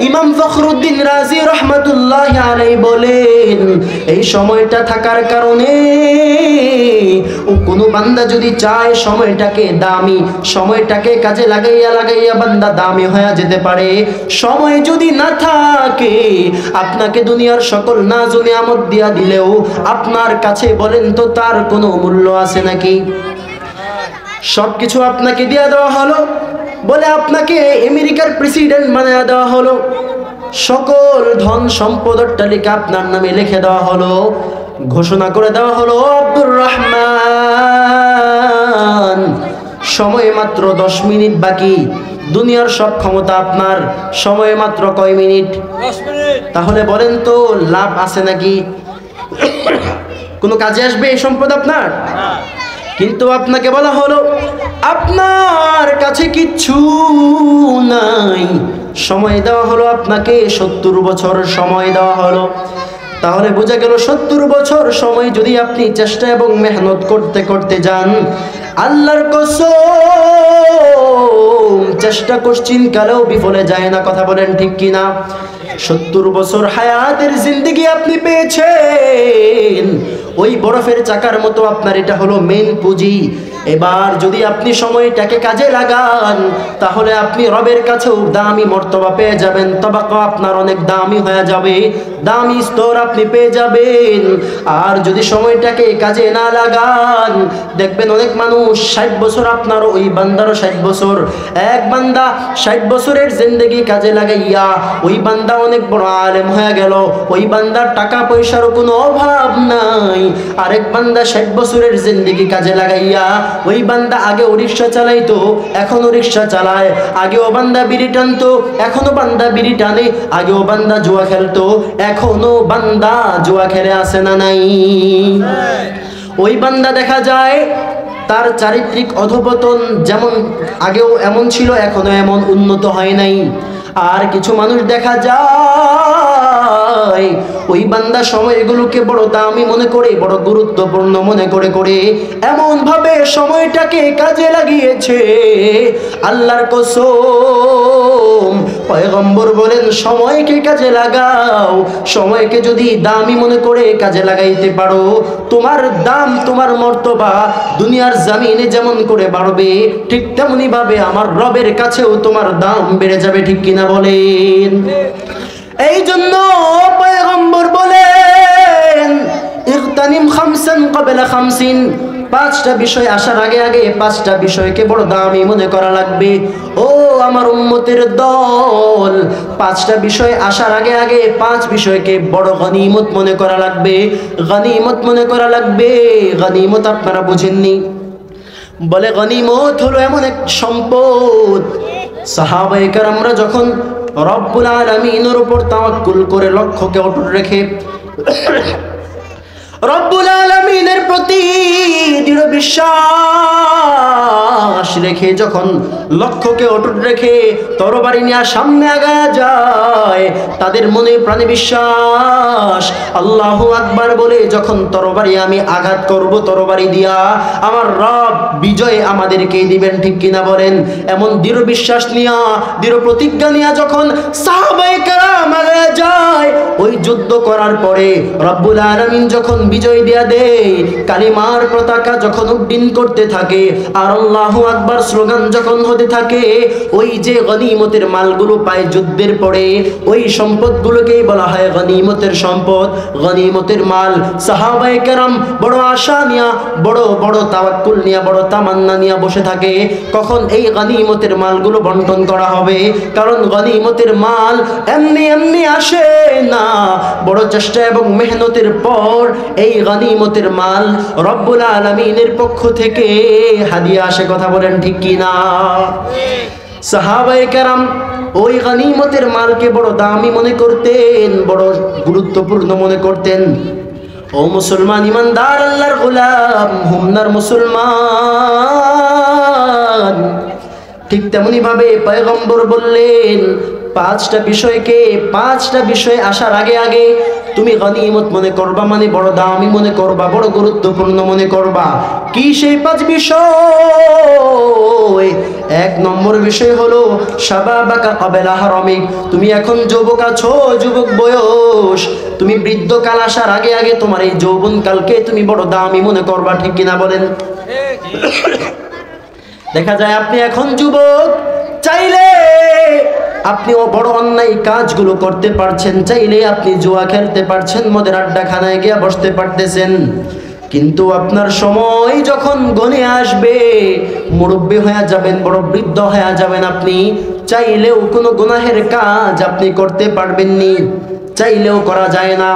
ইমাম ফখরুদ্দিন রাজি রহমাতুল্লাহি আলাইহি বলেন, এই সময়টা থাকার কারণে কোনো বান্দা যদি চায় সময়টাকে দামি, সময়টাকে কাজে লাগাইয়া লাগাইয়া বান্দা দামি হয়ে যেতে পারে। সময় যদি না থাকে, আপনাকে দুনিয়ার সকল নাজ ও নিয়ামত দিয়া দিলেও আপনার কাছে বলেন তো তার কোনো মূল্য আছে নাকি? সবকিছু আপনাকে দিয়ে দেওয়া হলো, বলে আপনাকে আমেরিকার প্রেসিডেন্ট বানিয়ে দেওয়া হলো, সকল ধন সম্পদের তালিকা আপনার নামে লিখে দেওয়া হলো, ঘোষণা করে দেওয়া হলো আব্দুর রহমান, সময় মাত্র 10 মিনিট বাকি, দুনিয়ার সব ক্ষমতা আপনার, সময় মাত্র কয় মিনিট? 10 মিনিট। তাহলে বলেন তো লাভ আছে নাকি? কোনো কাজে আসবে এই সম্পদ আপনার? কিন্তু আপনাকে বলা হলো আপনার কাছে কিচ্ছু নাই, সময় দেওয়া হলো আপনাকে 70 বছর সময় দেওয়া হলো। তাহলে বোঝা গেল 70 বছর সময় যদি আপনি চেষ্টা এবং মেহনত করতে করতে যান, আল্লাহর কসম চেষ্টা কোশ্চিন কালেও বিফলে যায় না। কথা বলেন ঠিক কিনা? 70 বছর হায়াতের জিন্দেগি আপনি পেয়েছেন, ওই বরফের চাকার মতো আপনার এটা হলো মেইন পুঁজি। এবার যদি আপনি সময়টাকে কাজে লাগান, তাহলে আপনি রবের কাছেও দামি মর্তবা পেয়ে যাবেন, তবাকা আপনার অনেক দামি হয়ে যাবে, দামি স্তর আপনি পেয়ে যাবেন। আর যদি সময়টাকে কাজে না লাগান, দেখবেন অনেক মানুষ 60 বছর, আপনার ওই বান্দারও 60 বছর, এক বান্দা 60 বছরের জিন্দেগি কাজে লাগাইয়া ওই বান্দা অনেক বড় আলেম হয়ে গেল, ওই বান্দার টাকা পয়সারও কোনো অভাব নাই। আরেক বান্দা 60 বছরের জিন্দেগি কাজে লাগাইয়া ওই বান্দা আগে রিক্সা চালাইতো, এখনো রিক্সা চালায়, আগেও বান্দা বিড়ি টানতো, এখনো বান্দা বিড়ি টানে, আগেও বান্দা জুয়া খেলতো, এখনো বান্দা জুয়া খেলে আসে না নাই? ওই বান্দা দেখা যায় তার চারিত্রিক অধপতন যেমন আগেও এমন ছিল, এখনো এমন উন্নত হয় নাই। আর কিছু মানুষ দেখা যায় ওই বান্দা সময়গুলোকে বড় দামি মনে করে, বড় গুরুত্বপূর্ণ মনে করে করে এমন ভাবে সময়টাকে কাজে লাগিয়েছে, আল্লাহর কসম পয়গম্বর বলেন সময়কে কাজে লাগাও। সময়কে যদি দামি মনে করে কাজে লাগাইতে পারো, তোমার দাম, তোমার মর্তবা দুনিয়ার জমিনে যেমন করে বাড়বে, ঠিক তেমনি ভাবে আমার রবের কাছেও তোমার দাম বেড়ে যাবে। ঠিক কিনা বলেন? এই জন্য পয়গম্বর বলেন ইগতানিম খামসান ক্বাবলা খামসিন, 5টা বিষয় আসার আগে আগে 5টা বিষয়কে বড় দামি মনে করা লাগবে। ও আমার উম্মতের দল, 5টা বিষয় আসার আগে আগে 5 বিষয়কে বড় গনিমত মনে করা লাগবে, গনিমত মনে করা লাগবে। গনিমত আপনারা বুঝেননি? বলে গনিমত হলো এমন এক সম্পদ, সাহাবায়ে কেরামরা যখন রব্বুল আলামিনের উপর তাওয়াক্কুল করে লক্ষ্যকে অটুট রেখে রব্বুল আলামিনের প্রতি দৃঢ় বিশ্বাস রেখে যখন লক্ষ্যকে অটুট রেখে তরবারি নিয়ে সামনে আগায়া যায়, তাদের মনে প্রাণে বিশ্বাস, আল্লাহু আকবার বলে যখন তরবারি আমি আঘাত করব তরবারি দিয়া, আমার রব বিজয় আমাদেরকেই দিবেন, ঠিক কিনা বলেন? এমন দৃঢ় বিশ্বাস নিয়া, দৃঢ় প্রতিজ্ঞা নিয়া যখন সাহাবায়ে কেরাম আগায়া যায়, ওই যুদ্ধ করার পরে রব্বুল আলামিন যখন বিজয় দিয়া দেয়, কালিমার পতাকা যখন উড্ডীন করতে থাকে আর আল্লাহু আকবার স্লোগান যখন হতে থাকে, ওই যে গনিমতের মালগুলো পায় যুদ্ধের পরে, ওই সম্পদগুলোকেই বলা হয় গনিমতের সম্পদ, গনিমতের মাল। সাহাবায়ে কেরাম বড় আশা নিয়া, বড় বড় তাওয়াক্কুল নিয়া, বড় তামান্না নিয়া বসে থাকে কখন এই গনিমতের মালগুলো বন্টন করা হবে। কারণ গনিমতের মাল এমনি এমনি আসে না, বড় চেষ্টা এবং মেহনতের পর এই গনিমতের মাল রব্বুল আলামিনের পক্ষ থেকে হাদিয়া আসে, কথা বলেন ঠিক কি না? সাহাবায়ে কেরাম ওই গনিমতের মালকে বড় দামি মনে করতেন, বড় গুরুত্বপূর্ণ মনে করতেন। ও মুসলমান ইমানদার আল্লাহর গোলাম, হুমনার মুসলমান, ঠিক তেমনি ভাবে পয়গম্বর বললেন পাঁচটা বিষয় আসার আগে আগে তুমি গনিমত মনে করবা, মানে বড় দামি মনে করবা, বড় গুরুত্বপূর্ণ মনে করবা। কি সেই পাঁচ বিষয়? এক নম্বর বিষয় হলো শাবাবাকা ক্বাবলা হারামিক। তুমি এখন যুবক আছো, যুবক বয়স, তুমি বৃদ্ধকাল আসার আগে আগে তোমার এই যৌবনকালকে তুমি বড় দামি মনে করবা, ঠিক কিনা বলেন? দেখা যায় আপনি এখন যুবক, চাইলে আপনিও বড় অন্যায় কাজগুলো করতে পারছেন, চাইলে আপনি জুয়া খেলতে পারছেন, মদের আড্ডাখানায় গিয়ে বসতে পারতেছেন, কিন্তু আপনার সময় যখন গনে আসবে, মুরব্বী হয়ে যাবেন, বড় বৃদ্ধ হয়ে যাবেন, আপনি চাইলেও কোনো গুনাহের কাজ আপনি করতে পারবেননি, চাইলেও করা যায় না।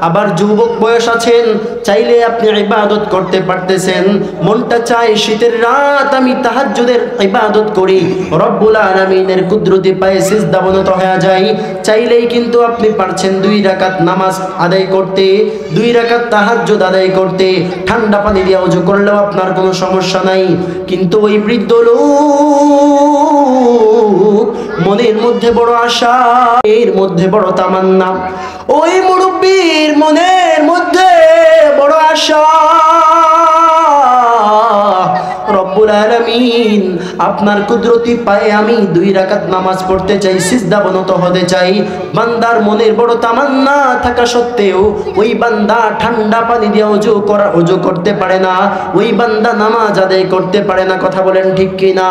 আবার যুবক বয়স আছেন, চাইলে আপনি ইবাদত করতে পারতেছেন, মনটা চায় শীতের রাত আমি তাহাজ্জুদের ইবাদত করি, রব্বুল আলামিনের কুদরতি পায়ে সিজদাবনত হয়ে যাই, চাইলেই কিন্তু আপনি পারছেন 2 রাকাত নামাজ আদায় করতে, 2 রাকাত তাহাজ্জুদ আদায় করতে, ঠান্ডা পানি দিয়ে ওযু করলেও আপনার কোনো সমস্যা নাই। কিন্তু ওই বৃদ্ধ লোক মনের মধ্যে বড় আশা, এর মধ্যে বড় তামান্না, ওই মুরব্বীর মনের মধ্যে বড় আশা, রব্বুল আলামিন আপনার কুদরতি পায়ে আমি 2 রাকাত নামাজ পড়তে চাই, সিজদাবনত হতে চাই। বান্দার মনের বড় তামান্না থাকা সত্ত্বেও ওই বান্দা ঠান্ডা পানি দিয়ে ওযু করতে পারে না, ওই বান্দা নামাজ আদায় করতে পারে না, কথা বলেন ঠিক কিনা?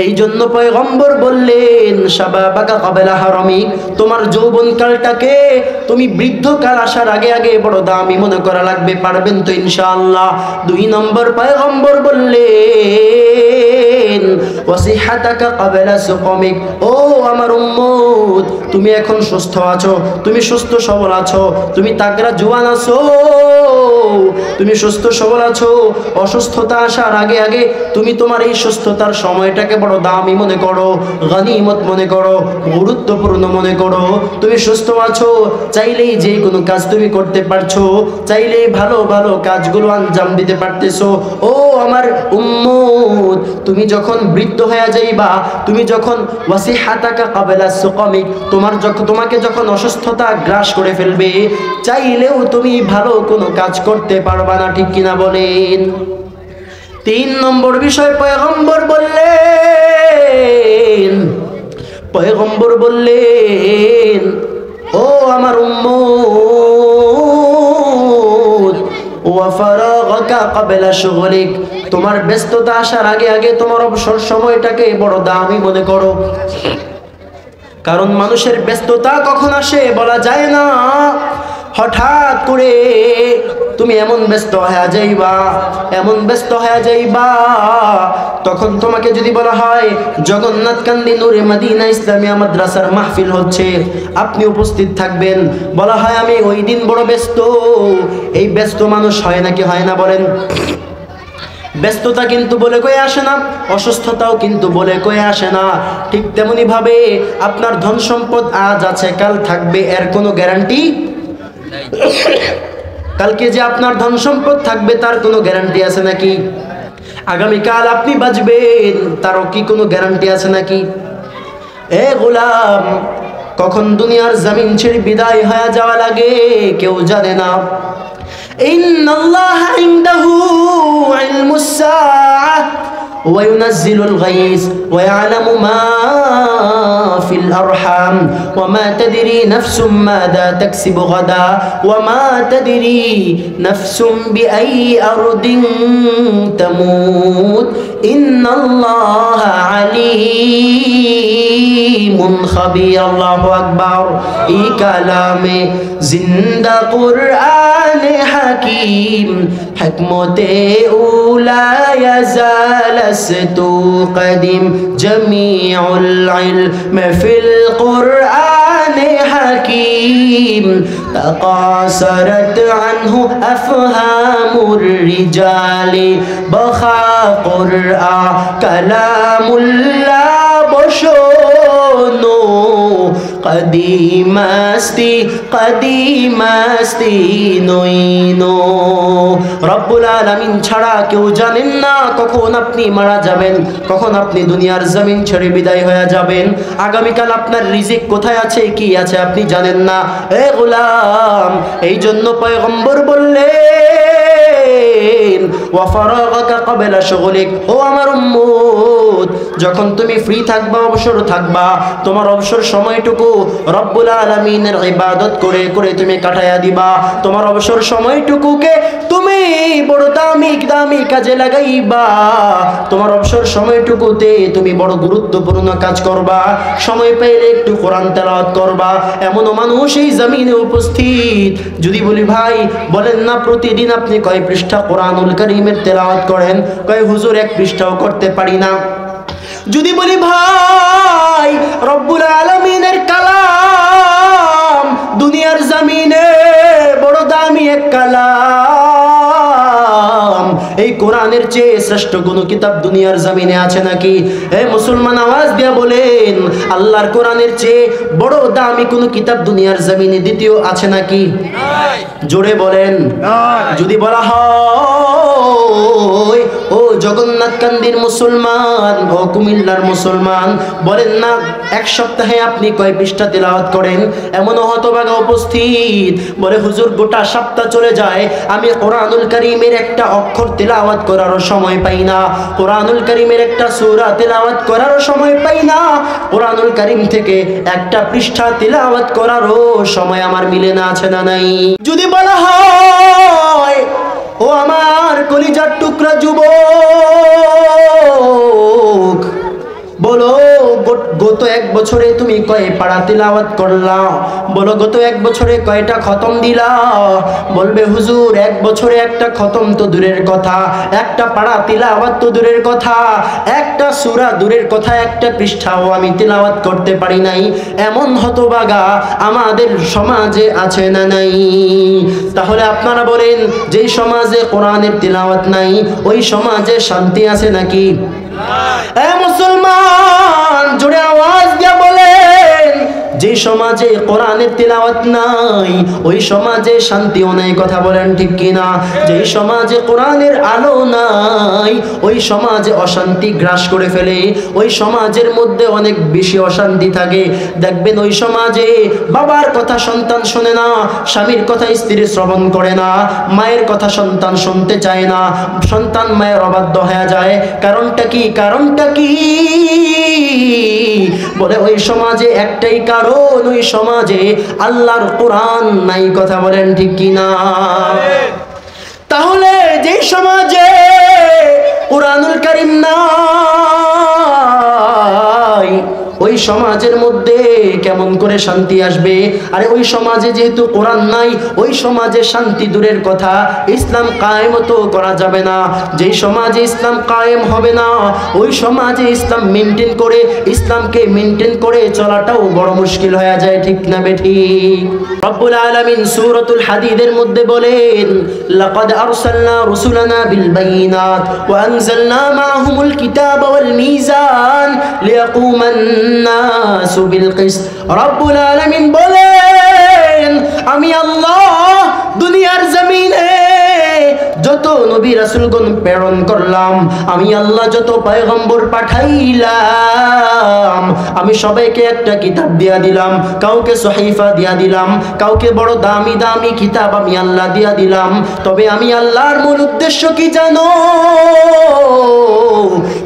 এই জন্য পয়গম্বর বললেন শাবাবাকা ক্বাবলা হারামিক, তোমার যৌবনকালটাকে তুমি বৃদ্ধকাল আসার আগে আগে বড় দামি মনে করা লাগবে, পারবেন তো ইনশাআল্লাহ? 2 নম্বর পয়গম্বর বললেন ওয়াসিহাতাকা ক্বাবলা সুকমিক, ও আমার উম্মত, তুমি এখন সুস্থ আছো, তুমি সুস্থ সবল আছো, তুমি তাগড়া জওয়ান আছো, তুমি সুস্থ সবল আছো, অসুস্থতা আসার আগে আগে তুমি তোমার এই সুস্থতার সময়টাকে বড় দামি মনে করো, গনিমত মনে করো, গুরুত্বপূর্ণ মনে করো। তুমি সুস্থ আছো, চাইলেই যে কোনো কাজ তুমি করতে পারছো, চাইলেই ভালো ভালো কাজগুলো আঞ্জাম দিতে পারতেছো। ও আমার উম্মত, তুমি যখন বৃদ্ধ হয়ে যাইবা, তুমি যখন ওয়াসিহাতাকা ক্বাবলা সুকমিক, তোমাকে যখন অসুস্থতা গ্রাস করে ফেলবে, চাইলেও তুমি ভালো কোনো কাজ করতে পারবা না, ঠিক কিনা বলেন? 3 নম্বর বিষয় পয়গম্বর বললেন ও আমার উম্মত, ওয়া ফারাগাকা ক্বাবলা শুগলিক, তোমার ব্যস্ততা আসার আগে আগে তোমার অবসর সময়টাকে বড় দামি মনে করো। কারণ মানুষের ব্যস্ততা কখন আসে বলা যায় না, হঠাৎ করে তুমি এমন ব্যস্ত হয়ে যাইবা, তখন তোমাকে যদি বলা হয় জগন্নাথ কান্দি নূরে মদিনা ইসলামিয়া মাদ্রাসার মাহফিল হচ্ছে, আপনি উপস্থিত থাকবেন, বলা হয় আমি ওই দিন বড় ব্যস্ত, এই ব্যস্ত মানুষ হয় নাকি হয় না বলেন? ব্যস্ততা কিন্তু বলে কয়ে আসে না, অসুস্থতাও কিন্তু বলে কয়ে আসে না। ঠিক তেমনি ভাবে আপনার ধন সম্পদ আজ আছে কাল থাকবে, এর কোনো গ্যারান্টি কালকে যে আপনার ধন সম্পদ থাকবে তার কোনো গ্যারান্টি আছে নাকি? আগামীকাল আপনি বাঁচবেন তারও কি কোনো গ্যারান্টি আছে নাকি? এ গোলাম, কখন দুনিয়ার জমিন ছেড়ে বিদায় হয়ে যাওয়া লাগে কেউ জানে না। ইন্নাল্লাহা ইনদাহু ইলমুস সাআহ ওয়া ইউনাজ্জিলুল গায়স ওয়া ইয়ালামু মা ফিল আরহাম ওয়া মা তাদরি নাফসুম মাযা তাকসিবু গাদা ওয়া মা তাদরি নাফসুম বিআই আরদিন তামুত ইন্নাল্লাহা আলীমুন খাবীর। আল্লাহু আকবার। এই কালামে জিন্দা কুরআন হাকিম হিকমতে উলা ইয়াজালাস্তু কদিম জামিউল ইলম ফিল কুরআন হাকিম তাকাসারাত আনহু আফহামুর রিজালি বখা কুরআন কালামুল্লাহ বশনো কদিমাস্তি নইনো। রব্বুল আলামিন ছাড়া কেউ জানেন না কখন আপনি মারা যাবেন, কখন আপনি দুনিয়ার জমিন ছেড়ে বিদায় হয়ে যাবেন। আগামীকাল আপনার রিজিক কোথায় আছে কি আছে আপনি জানেন না। এ গোলাম, এই জন্য পয়গম্বর বললেন ওয়া ফারাগাকা ক্বাবলা শুগলিক, ও আমার উম্মত, যখন তুমি ফ্রি থাকবা, অবসর থাকবা, তোমার অবসর সময়টুকু রব্বুল আলামিনের ইবাদত করে করে তুমি কাটায়া দিবা। তোমার অবসর সময়টুকুকে তুমি বড় দামি কাজে লাগাইবা। তোমার অবসর সময়টুকুতে তুমি বড় গুরুত্বপূর্ণ কাজ করবা। সময় পেলে একটু কোরআন তেলাওয়াত করবা। এমনও মানুষ এই জমিনে উপস্থিত, যদি বলি ভাই বলেন না প্রতিদিন আপনি কয় পৃষ্ঠা কোরআনুল কারীমের তেলাওয়াত করেন? কয় হুজুর এক পৃষ্ঠাও করতে পারি না। যদি বলি ভাই রব্বুল আলামিনের কালাম দুনিয়ার জমিনে বড় দামি এক কালাম, এই কোরআনের চেয়ে শ্রেষ্ঠ কোন কিতাব দুনিয়ার জমিনে আছে নাকি? হে মুসলমান, আওয়াজ দিয়া বলেন, আল্লাহর কোরআনের চেয়ে বড় দামি কোন কিতাব দুনিয়ার জমিনে দ্বিতীয় আছে নাকি? জোরে বলেন। যদি বলা হয় ও জগন্নাথ কান্দির মুসলমান, ও কুমিল্লার মুসলমান, বলেন না এক সপ্তাহে আপনি কয় পৃষ্ঠা তেলাওয়াত করেন? এমনও হতভাগা উপস্থিত বলে হুজুর গোটা সপ্তাহ চলে যায়, আমি কোরআনুল কারীমের একটা অক্ষর তেলাওয়াত করারও সময় পাই না, কোরআনুল কারীমের একটা সূরা তেলাওয়াত করারও সময় পাই না, কোরআনুল কারীম থেকে একটা পৃষ্ঠা তেলাওয়াত করারও সময় আমার মিলে না। আছে না নাই? যদি বলা হয় ও আমার কলিজার টুকরা যুবক, বলো গত এক বছরে তুমি কয় পারা তিলাওয়াত করলা? বলো গত এক বছরে কয়টা খতম দিলা? বলবে হুজুর এক বছরে একটা খতম তো দূরের কথা, একটা পারা তিলাওয়াত তো দূরের কথা, একটা সূরা দূরের কথা, একটা পৃষ্ঠাও আমি তিলাওয়াত করতে পারি নাই। এমন হতভাগা আমাদের সমাজে আছে না নাই? তাহলে আপনারা বলেন, যেই সমাজে কোরআনের তিলাওয়াত নাই ওই সমাজে শান্তি আছে নাকি? এ মুসলমান, জোরে আওয়াজ দিয়া বলেন, যে সমাজে কোরআনের তিলাওয়াত নাই ওই সমাজে শান্তিও নাই। কথা বলেন ঠিক কিনা? যে সমাজে কোরআনের আলো নাই ওই সমাজে অশান্তি গ্রাস করে ফেলে, ওই সমাজের মধ্যে অনেক বেশি অশান্তি থাকে। দেখবেন ওই সমাজে বাবার কথা সন্তান শোনে না, স্বামীর কথা স্ত্রী শ্রবণ করে না, মায়ের কথা সন্তান শুনতে চায় না, সন্তান মায়ের অবাধ্য হয়ে যায়। কারণটা কি? কারণটা কি? বলে ওই সমাজে একটাই কারণ, ওই সমাজে আল্লাহর কোরআন নাই। কথা বলেন ঠিক কিনা? তাহলে যেই সমাজে কোরআনুল কারীম নাই ওই সমাজের মধ্যে কেমন করে শান্তি আসবে? আরে ওই সমাজে যেহেতু কোরআন নাই ওই সমাজে শান্তি দূরের কথা, ইসলাম কায়েম তো করা যাবে না। যেই সমাজে ইসলাম কায়েম হবে না ওই সমাজে ইসলাম ইসলামকে মেনটেন করে চলাটাও বড় মুশকিল হয়ে যায়। ঠিক না বেঠিক? রব্বুল আলামিন সূরাতুল হাদীদের মধ্যে বলেন, লাকাদ আরসালনা রুসুলানা বিল বাইনাত ওয়া আনজালনা মাআহুমুল কিতাবা ওয়াল মিজান লিয়াকুমান নাসু বিল কিসত। রব্বুল আলামিন বলেন, আমি আল্লাহ দুনিয়ার জমিনে যত নবী রাসূলগণ প্রেরণ করলাম, আমি আল্লাহ যত পয়গম্বর পাঠাইলাম, আমি সবাইকে একটা কিতাব দিয়া দিলাম, কাউকে সহিফা দিয়া দিলাম, কাউকে বড় দামি দামি কিতাব আমি আল্লাহ দিয়া দিলাম। তবে আমি আল্লাহর মূল উদ্দেশ্য কি জানো?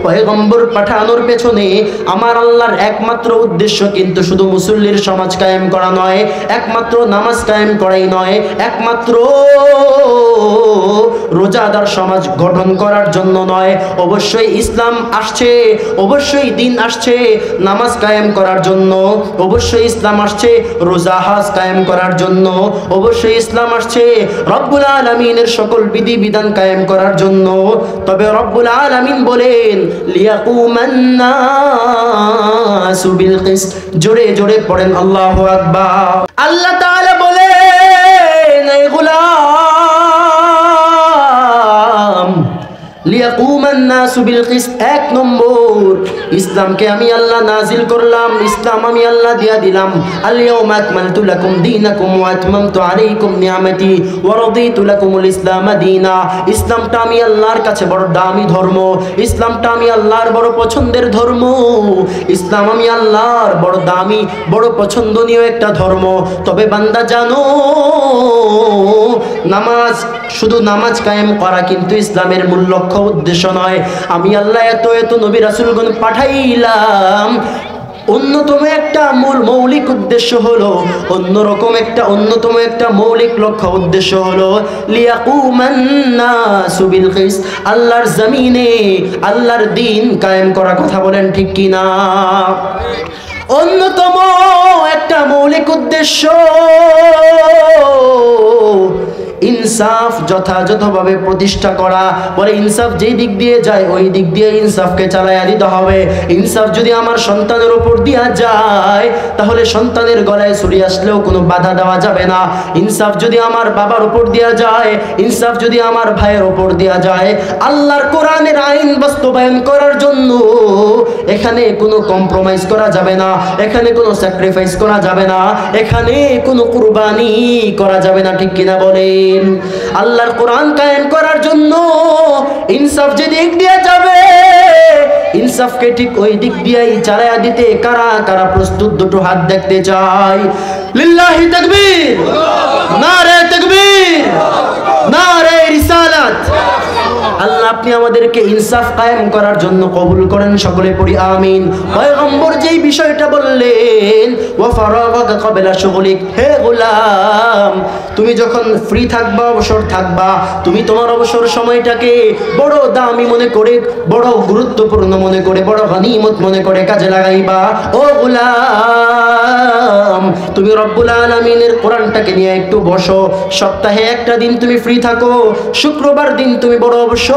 পয়গম্বর পাঠানোর পেছনে আমার আল্লাহর একমাত্র উদ্দেশ্য কিন্তু শুধু মুসল্লির সমাজ কায়েম করা নয়, একমাত্র নামাজ কায়েম করাই নয়, একমাত্র রোজাদার সমাজ গঠন করার জন্য নয়। অবশ্যই ইসলাম আসছে, অবশ্যই দিন আসছে নামাজ কায়েম করার জন্য, অবশ্যই ইসলাম আসছে রোজা হজ কায়েম করার জন্য, অবশ্যই ইসলাম আসছে রব্বুল আলামিনের সকল বিধিবিধান কায়েম করার জন্য। তবে রব্বুল আলামিন বলেন লিয়াকুমান নাসু বিল কিসত। জোরে জোরে পড়েন আল্লাহু আকবার। আল্লাহ তাআলা বলেন এই গোলাম লিয়াকুমান নাসু বিল কিসত, এক নম্বর ইসলামকে আমি আল্লাহ নাজিল করলাম, ইসলাম আমি আল্লাহ দিয়া দিলাম। আল ইয়াউমা আকমালতু লাকুম দীনাকুম ওয়া আতমামতু আলাইকুম নিআমাতি ওয়া রাদিতু লাকুমুল ইসলাম দীনা। ইসলামটা আমি আল্লাহর কাছে বড় দামি ধর্ম, ইসলামটা আমি আল্লাহর বড় পছন্দের ধর্ম, ইসলাম আমি আল্লাহর বড় দামি বড় পছন্দনীয় একটা ধর্ম। তবে বান্দা জানো, নামাজ শুধু নামাজ কায়েম করা কিন্তু ইসলামের মূল লক্ষ্য উদ্দেশ্য নয়। আমি আল্লাহ এত এত নবী রাসূলগণ পাঠাইলাম, অন্যতম একটা মূল মৌলিক উদ্দেশ্য হলো, অন্যতম একটা মৌলিক লক্ষ্য উদ্দেশ্য হলো লিয়াকুমান নাসু বিল কিসত, আল্লাহর জমিনে আল্লাহর দ্বীন কায়েম করা। কথা বলেন ঠিক কি না? অন্যতম একটা মৌলিক উদ্দেশ্য ইনসাফ যথাযথভাবে প্রতিষ্ঠা করা। বলে ইনসাফ যেই দিক দিয়ে যায় ওই দিক দিয়ে ইনসাফকে চালাইয়া দিতে হবে। ইনসাফ যদি আমার সন্তানের উপর দিয়া যায় তাহলে সন্তানের গলায় ছুরি আসলেও কোনো বাধা দেওয়া যাবে না। ইনসাফ যদি আমার বাবার উপর দিয়া যায়, ইনসাফ যদি আমার ভাইয়ের উপর দিয়া যায়, আল্লাহর কোরআনের আইন বাস্তবায়ন করার জন্য এখানে কোনো কম্প্রোমাইজ করা যাবে না, এখানে কোনো স্যাক্রিফাইস করা যাবে না, এখানে কোনো কুরবানি করা যাবে না। ঠিক কিনা বলেন? আল্লাহর কোরআন কায়েম করার জন্য ইনসাফ যে দিক দিয়ে যাবে, ইনসাফকে ঠিক ওই দিক দিয়েই চালায়া দিতে কারা কারা প্রস্তুত? দুটো হাত দেখতে চাই। লিল্লাহি তাকবীর, নারে তাকবীর, নারে রিসালাত। আল্লাহ আপনি আমাদেরকে ইনসাফ কায়েম করার জন্য কবুল করেন, সকলে পড়ি আমিন। পয়গম্বর যেই বিষয়টা বললেন ওয়া ফারাগাকা ক্বাবলা শুগলিক, হে গোলাম তুমি যখন ফ্রি থাকবা, অবসর থাকবা, তুমি তোমার অবসর সময়টাকে বড় দামি মনে করে, বড় গুরুত্বপূর্ণ মনে করে, বড় গনিমত মনে করে কাজে লাগাইবা। ও গোলাম তুমি রব্বুল আলামিনের কোরআনটাকে নিয়ে একটু বসো। সপ্তাহে একটা দিন তুমি ফ্রি থাকো, শুক্রবার দিন তুমি বড় অবসর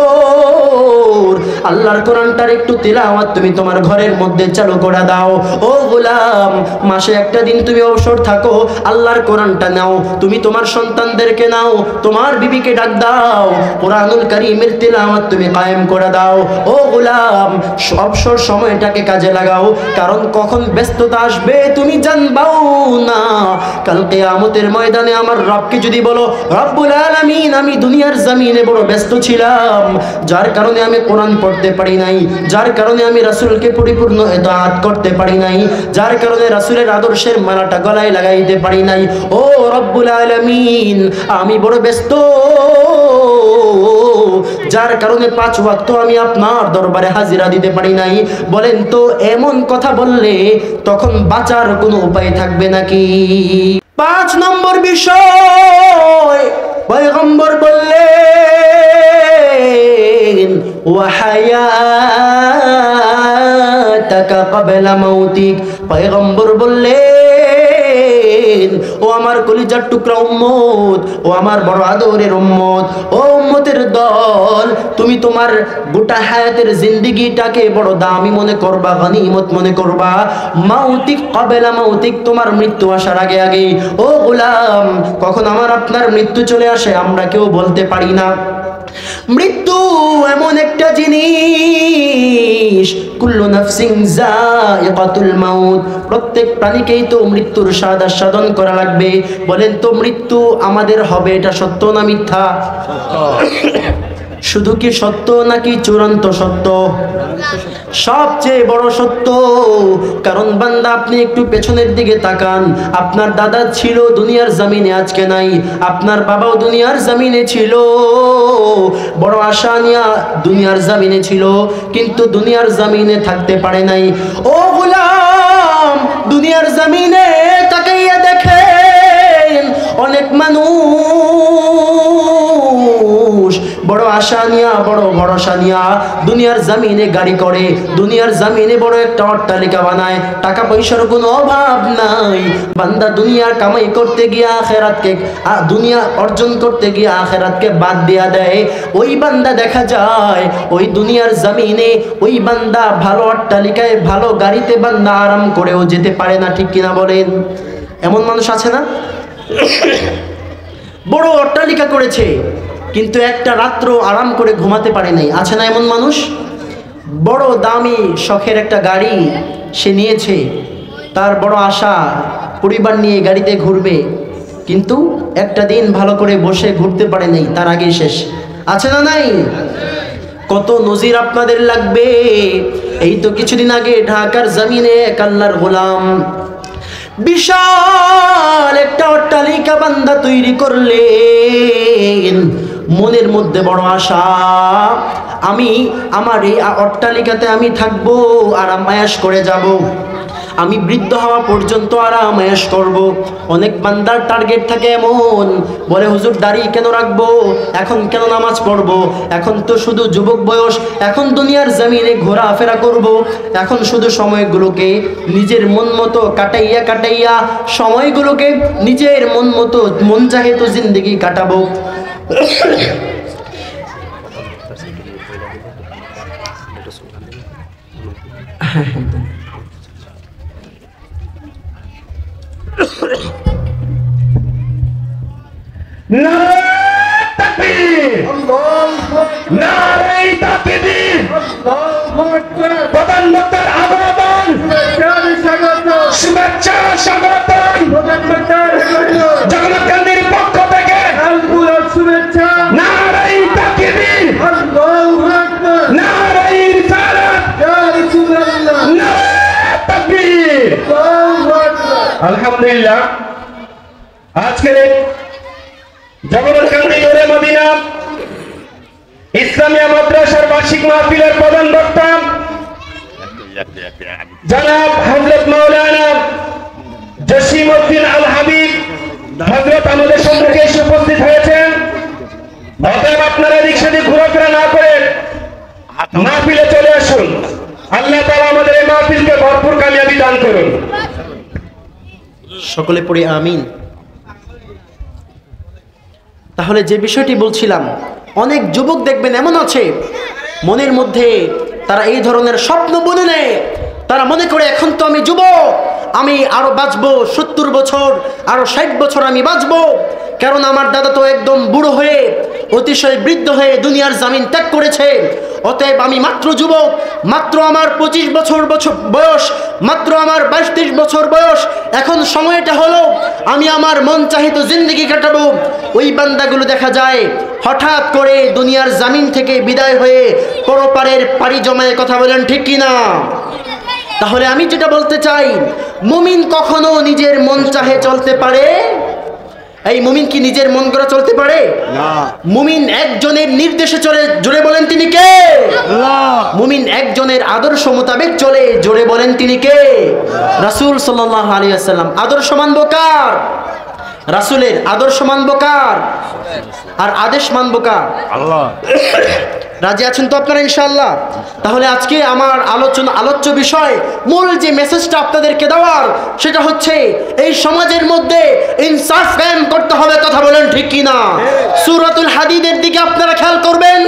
আল্লাহর কোরআনটার একটু তিলাওয়াত তুমি তোমার ঘরের মধ্যে চালু করে দাও। ও গোলাম মাসে একটা দিন তুমি অবসর থাকো, আল্লাহর কোরআনটা নাও, তুমি তোমার সন্তানদেরকে নাও, তোমার বিবিকে ডাক দাও, কোরআনুল কারীমের তিলাওয়াত তুমি কায়েম করে দাও। ও গোলাম অবসর সময়টাকে কাজে লাগাও, কারণ কখন ব্যস্ততা আসবে তুমি জানবাও না। কাল কিয়ামতের ময়দানে আমার রবকে যদি বলো রব্বুল আলামিন আমি দুনিয়ার জমিনে বড় ব্যস্ত ছিলাম, যার কারণে আমি কোরআন পড়তে পারি নাই, যার কারণে আমি রাসূলকে পরিপূর্ণ ইতাআত করতে পারি নাই, যার কারণে রাসূলের আদর্শের মালাটা গলায় লাগাইতে পারি নাই, ও রব্বুল আলামিন আমি বড় ব্যস্ত, যার কারণে 5 ওয়াক্ত আমি আপনার দরবারে হাজিরা দিতে পারি নাই। বলেন তো এমন কথা বললে তখন বাঁচার কোনো উপায় থাকবে নাকি? 5 নম্বর বিষয় পয়গম্বর বললেন ওয়া হায়াতাকা ক্বাবলা মাউতিক। পয়গম্বর বললেন ও আমার কলিজার টুকরা উম্মত, ও আমার বড় আদরের উম্মত, ও উম্মতের দল, তুমি তোমার গোটা হায়াতের জিন্দেগিটাকে বড় দামি মনে করবা, গনিমত মনে করবা। মাউতিক ক্বাবলা মাউতিক, তোমার মৃত্যু আসার আগে আগে। ও গোলাম কখন আমার আপনার মৃত্যু চলে আসে আমরা কেউ বলতে পারি না। মৃত্যু এমন একটা জিনিস, কুল্লু নাফসিন যায়িকাতুল মাউত, প্রত্যেক প্রাণীকেই তো মৃত্যুর স্বাদ আস্বাদন করা লাগবে। বলেন তো মৃত্যু আমাদের হবে, এটা সত্য না মিথ্যা? শুধু কি সত্য নাকি চূড়ান্ত সত্য? সবচেয়ে বড় সত্য। কারণ বান্দা আপনি একটু পেছনের দিকে তাকান, আপনার দাদা ছিল দুনিয়ার জমিনে, আজকে নাই। আপনার বাবাও দুনিয়ার জমিনে ছিল, বড় আশা নিয়ে দুনিয়ার জমিনে ছিল, কিন্তু দুনিয়ার জমিনে থাকতে পারে নাই। ও গোলাম, দুনিয়ার জমিনে তাকাইয়া দেখেন অনেক মানুষ বড় আশা নিয়া, বড় ভরসা নিয়া দুনিয়ার জমিনে গাড়ি করে, দুনিয়ার জমিনে বড় একটা অট্টালিকা বানায়, টাকা পয়সার কোনো অভাব নাই। বান্দা দুনিয়ার কামাই করতে গিয়ে আখেরাতকে, দুনিয়া অর্জন করতে গিয়ে আখেরাতকে বাদ দিয়া দেয়। ওই বান্দা দেখা যায় ওই দুনিয়ার জমিনে ওই বান্দা ভালো অট্টালিকায়, ভালো গাড়িতে বান্দা আরাম করেও যেতে পারে না, ঠিক কিনা বলেন? এমন মানুষ আছে না? বড় অট্টালিকা করেছে কিন্তু একটা রাত্র আরাম করে ঘুমাতে পারে নাই, আছে না এমন মানুষ? বড় দামি শখের একটা গাড়ি সে নিয়েছে, তার বড় আশা পরিবার নিয়ে গাড়িতে ঘুরবে, কিন্তু একটা দিন ভালো করে বসে ঘুরতে পারে নাই, তার আগেই শেষ। আছে না নাই? কত নজির আপনাদের লাগবে। এই তো কিছুদিন আগে ঢাকার জমিনে এক আল্লাহর গোলাম বিশাল একটা অট্টালিকা বান্দা তৈরি করলেন। মনের মধ্যে বড় আশা, আমি আমার এই অট্টালিকাতে আমি থাকবো, আরাম আয়েশ করে যাব, আমি বৃদ্ধ হওয়া পর্যন্ত আরাম আয়েশ করব। অনেক বান্দার টার্গেট থাকে এমন, বলে হুজুর দাড়ি কেন রাখবো, এখন কেন নামাজ পড়বো, এখন তো শুধু যুবক বয়স, এখন দুনিয়ার জমিনে ঘোরাফেরা করব, এখন শুধু সময়গুলোকে নিজের মন মতো কাটাইয়া কাটাইয়া সময়গুলোকে নিজের মন মতো মন চাহে তো জিন্দেগি কাটাবো। প্রধান বক্তার আগমন, শুভেচ্ছা স্বাগতম জগন্নাথ গান্ধীর পক্ষ থেকে শুভেচ্ছা। নারাই তাকবীর, নারাই রিসালাত, নারাই তাকবীর। আলহামদুলিল্লাহ, আজকের জগন্নাথ গান্ধী নূরে মদিনা ইসলামিয়া মাদ্রাসার বার্ষিক মাহফিলের প্রধান বক্তা জনাব হযরত মাওলানা জসিমউদ্দিন আল হাবিব হযরত আমাদের সম্মুখে এসে উপস্থিত হয়েছেন। অতএব আপনারা এদিক সেদিক ঘোরাফেরা না করে মাহফিলে চলে আসুন। আল্লাহ তাআলা আমাদের এই মাহফিলকে ভরপুর কামিয়াবি দান করুন। সকলে পড়ি আমিন। তাহলে যে বিষয়টি বলছিলাম, অনেক যুবক দেখবেন এমন আছে মনের মধ্যে তারা এই ধরনের স্বপ্ন বুনে নেয়। তারা মনে করে এখন তো আমি যুবক, আমি আরো বাঁচবো 70 বছর, আরো 60 বছর আমি বাঁচবো, কারণ আমার দাদা তো একদম বুড়ো হয়ে, অতিশয় বৃদ্ধ হয়ে দুনিয়ার জামিন ত্যাগ করেছে। অতএব আমি মাত্র যুবক, মাত্র আমার 25 বছর বয়স, মাত্র আমার 22-23 বছর বয়স, এখন সময়টা হলো আমি আমার মন চাহিত জিন্দেগি কাটাবো। ওই বান্দাগুলো দেখা যায় হঠাৎ করে দুনিয়ার জামিন থেকে বিদায় হয়ে পরপারের পাড়ি জমায়। কথা বলেন ঠিক কিনা? তাহলে আমি যেটা বলতে চাই, মুমিন কখনো নিজের মন চাহে চলতে পারে? এই মুমিন কি নিজের মন করে চলতে পারে? না। মুমিন একজনের নির্দেশে চলে, জোরে বলেন তিনি কে? আল্লাহ। মুমিন একজনের আদর্শ মোতাবেক চলে, জোরে বলেন তিনি কে? রাসূল সাল্লাল্লাহু আলাইহি ওয়াসাল্লাম। আদর্শ মানব কার? রাসূলের। আদর্শ মানব কার? আর আদেশ মানব কার? আল্লাহ। রাজি আছেন তো আপনারা ইনশাআল্লাহ? তাহলে আজকে আমার আলোচ্য বিষয়, মূল যে মেসেজটা আপনাদেরকে দেওয়ার, সেটা হচ্ছে এই সমাজের মধ্যে ইনসাফ কায়েম করতে হবে। কথা বলেন ঠিক কিনা? সূরাতুল হাদিদের দিকে আপনারা খেয়াল করবেন,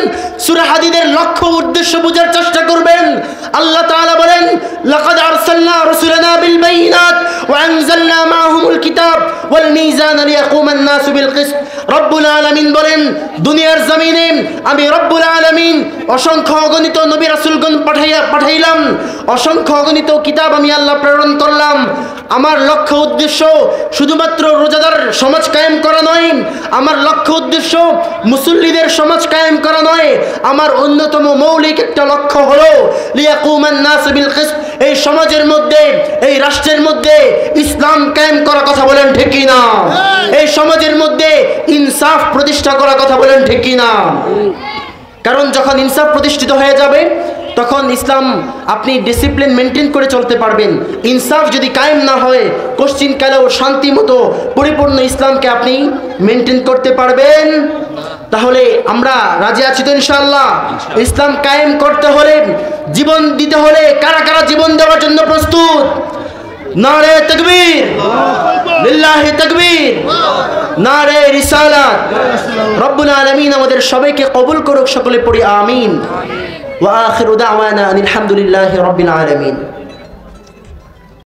সূরা হাদিদের লক্ষ্য উদ্দেশ্য বোঝার চেষ্টা করবেন। আল্লাহ তাআলা বলেন, লাকাদ আরসালনা রাসূলানা বিল বাইনাত ওয়া আনজালনা মাআহুমুল কিতাব ওয়াল মিজানা লিয়াকুমান নাসু বিল কিসত। রব্বুল আলামিন বলেন, দুনিয়ার জমিনে আমি রব্বুল আলামিন অসংখ্য অগণিত নবী রাসূলগণ পাঠাইলাম, অসংখ্য অগণিত কিতাব আমি আল্লাহ প্রেরণ করলাম। আমার লক্ষ্য উদ্দেশ্য শুধুমাত্র রোজাদার সমাজ কায়েম করা নয়, আমার লক্ষ্য উদ্দেশ্য উদ্দেশ্য মুসল্লিদের সমাজ কায়েম করা নয়। আমার অন্যতম মৌলিক একটা লক্ষ্য হলো লিয়াকুমান নাস বিল কিসত, এই সমাজের মধ্যে, এই রাষ্ট্রের মধ্যে ইসলাম কায়েম করার কথা বলেন ঠিক কি না? এই সমাজের মধ্যে ইনসাফ প্রতিষ্ঠা করার কথা বলেন ঠিক কি না? কারণ যখন ইনসাফ প্রতিষ্ঠিত হয়ে যাবে তখন ইসলাম আপনি ডিসিপ্লিন মেনটেন করে চলতে পারবেন। ইনসাফ যদি কায়েম না হয় কোশ্চিনকালেও শান্তি মতো পরিপূর্ণ ইসলামকে আপনি মেনটেন করতে পারবেন। তাহলে আমরা রাজি আছি তো ইনশাআল্লাহ? ইসলাম কায়েম করতে হলে, জীবন দিতে হলে কারা কারা জীবন দেওয়ার জন্য প্রস্তুত? নারে তাকবীর, লিল্লাহি তাকবীর, নারে রিসালাত। রব্বুল আলামিন আমাদের সবাইকে কবুল করুক, সকলে পড়ি আমিন। ওয়া আখিরু দাওয়ানা আনিল হামদুলিল্লাহি রাব্বিল আলামিন।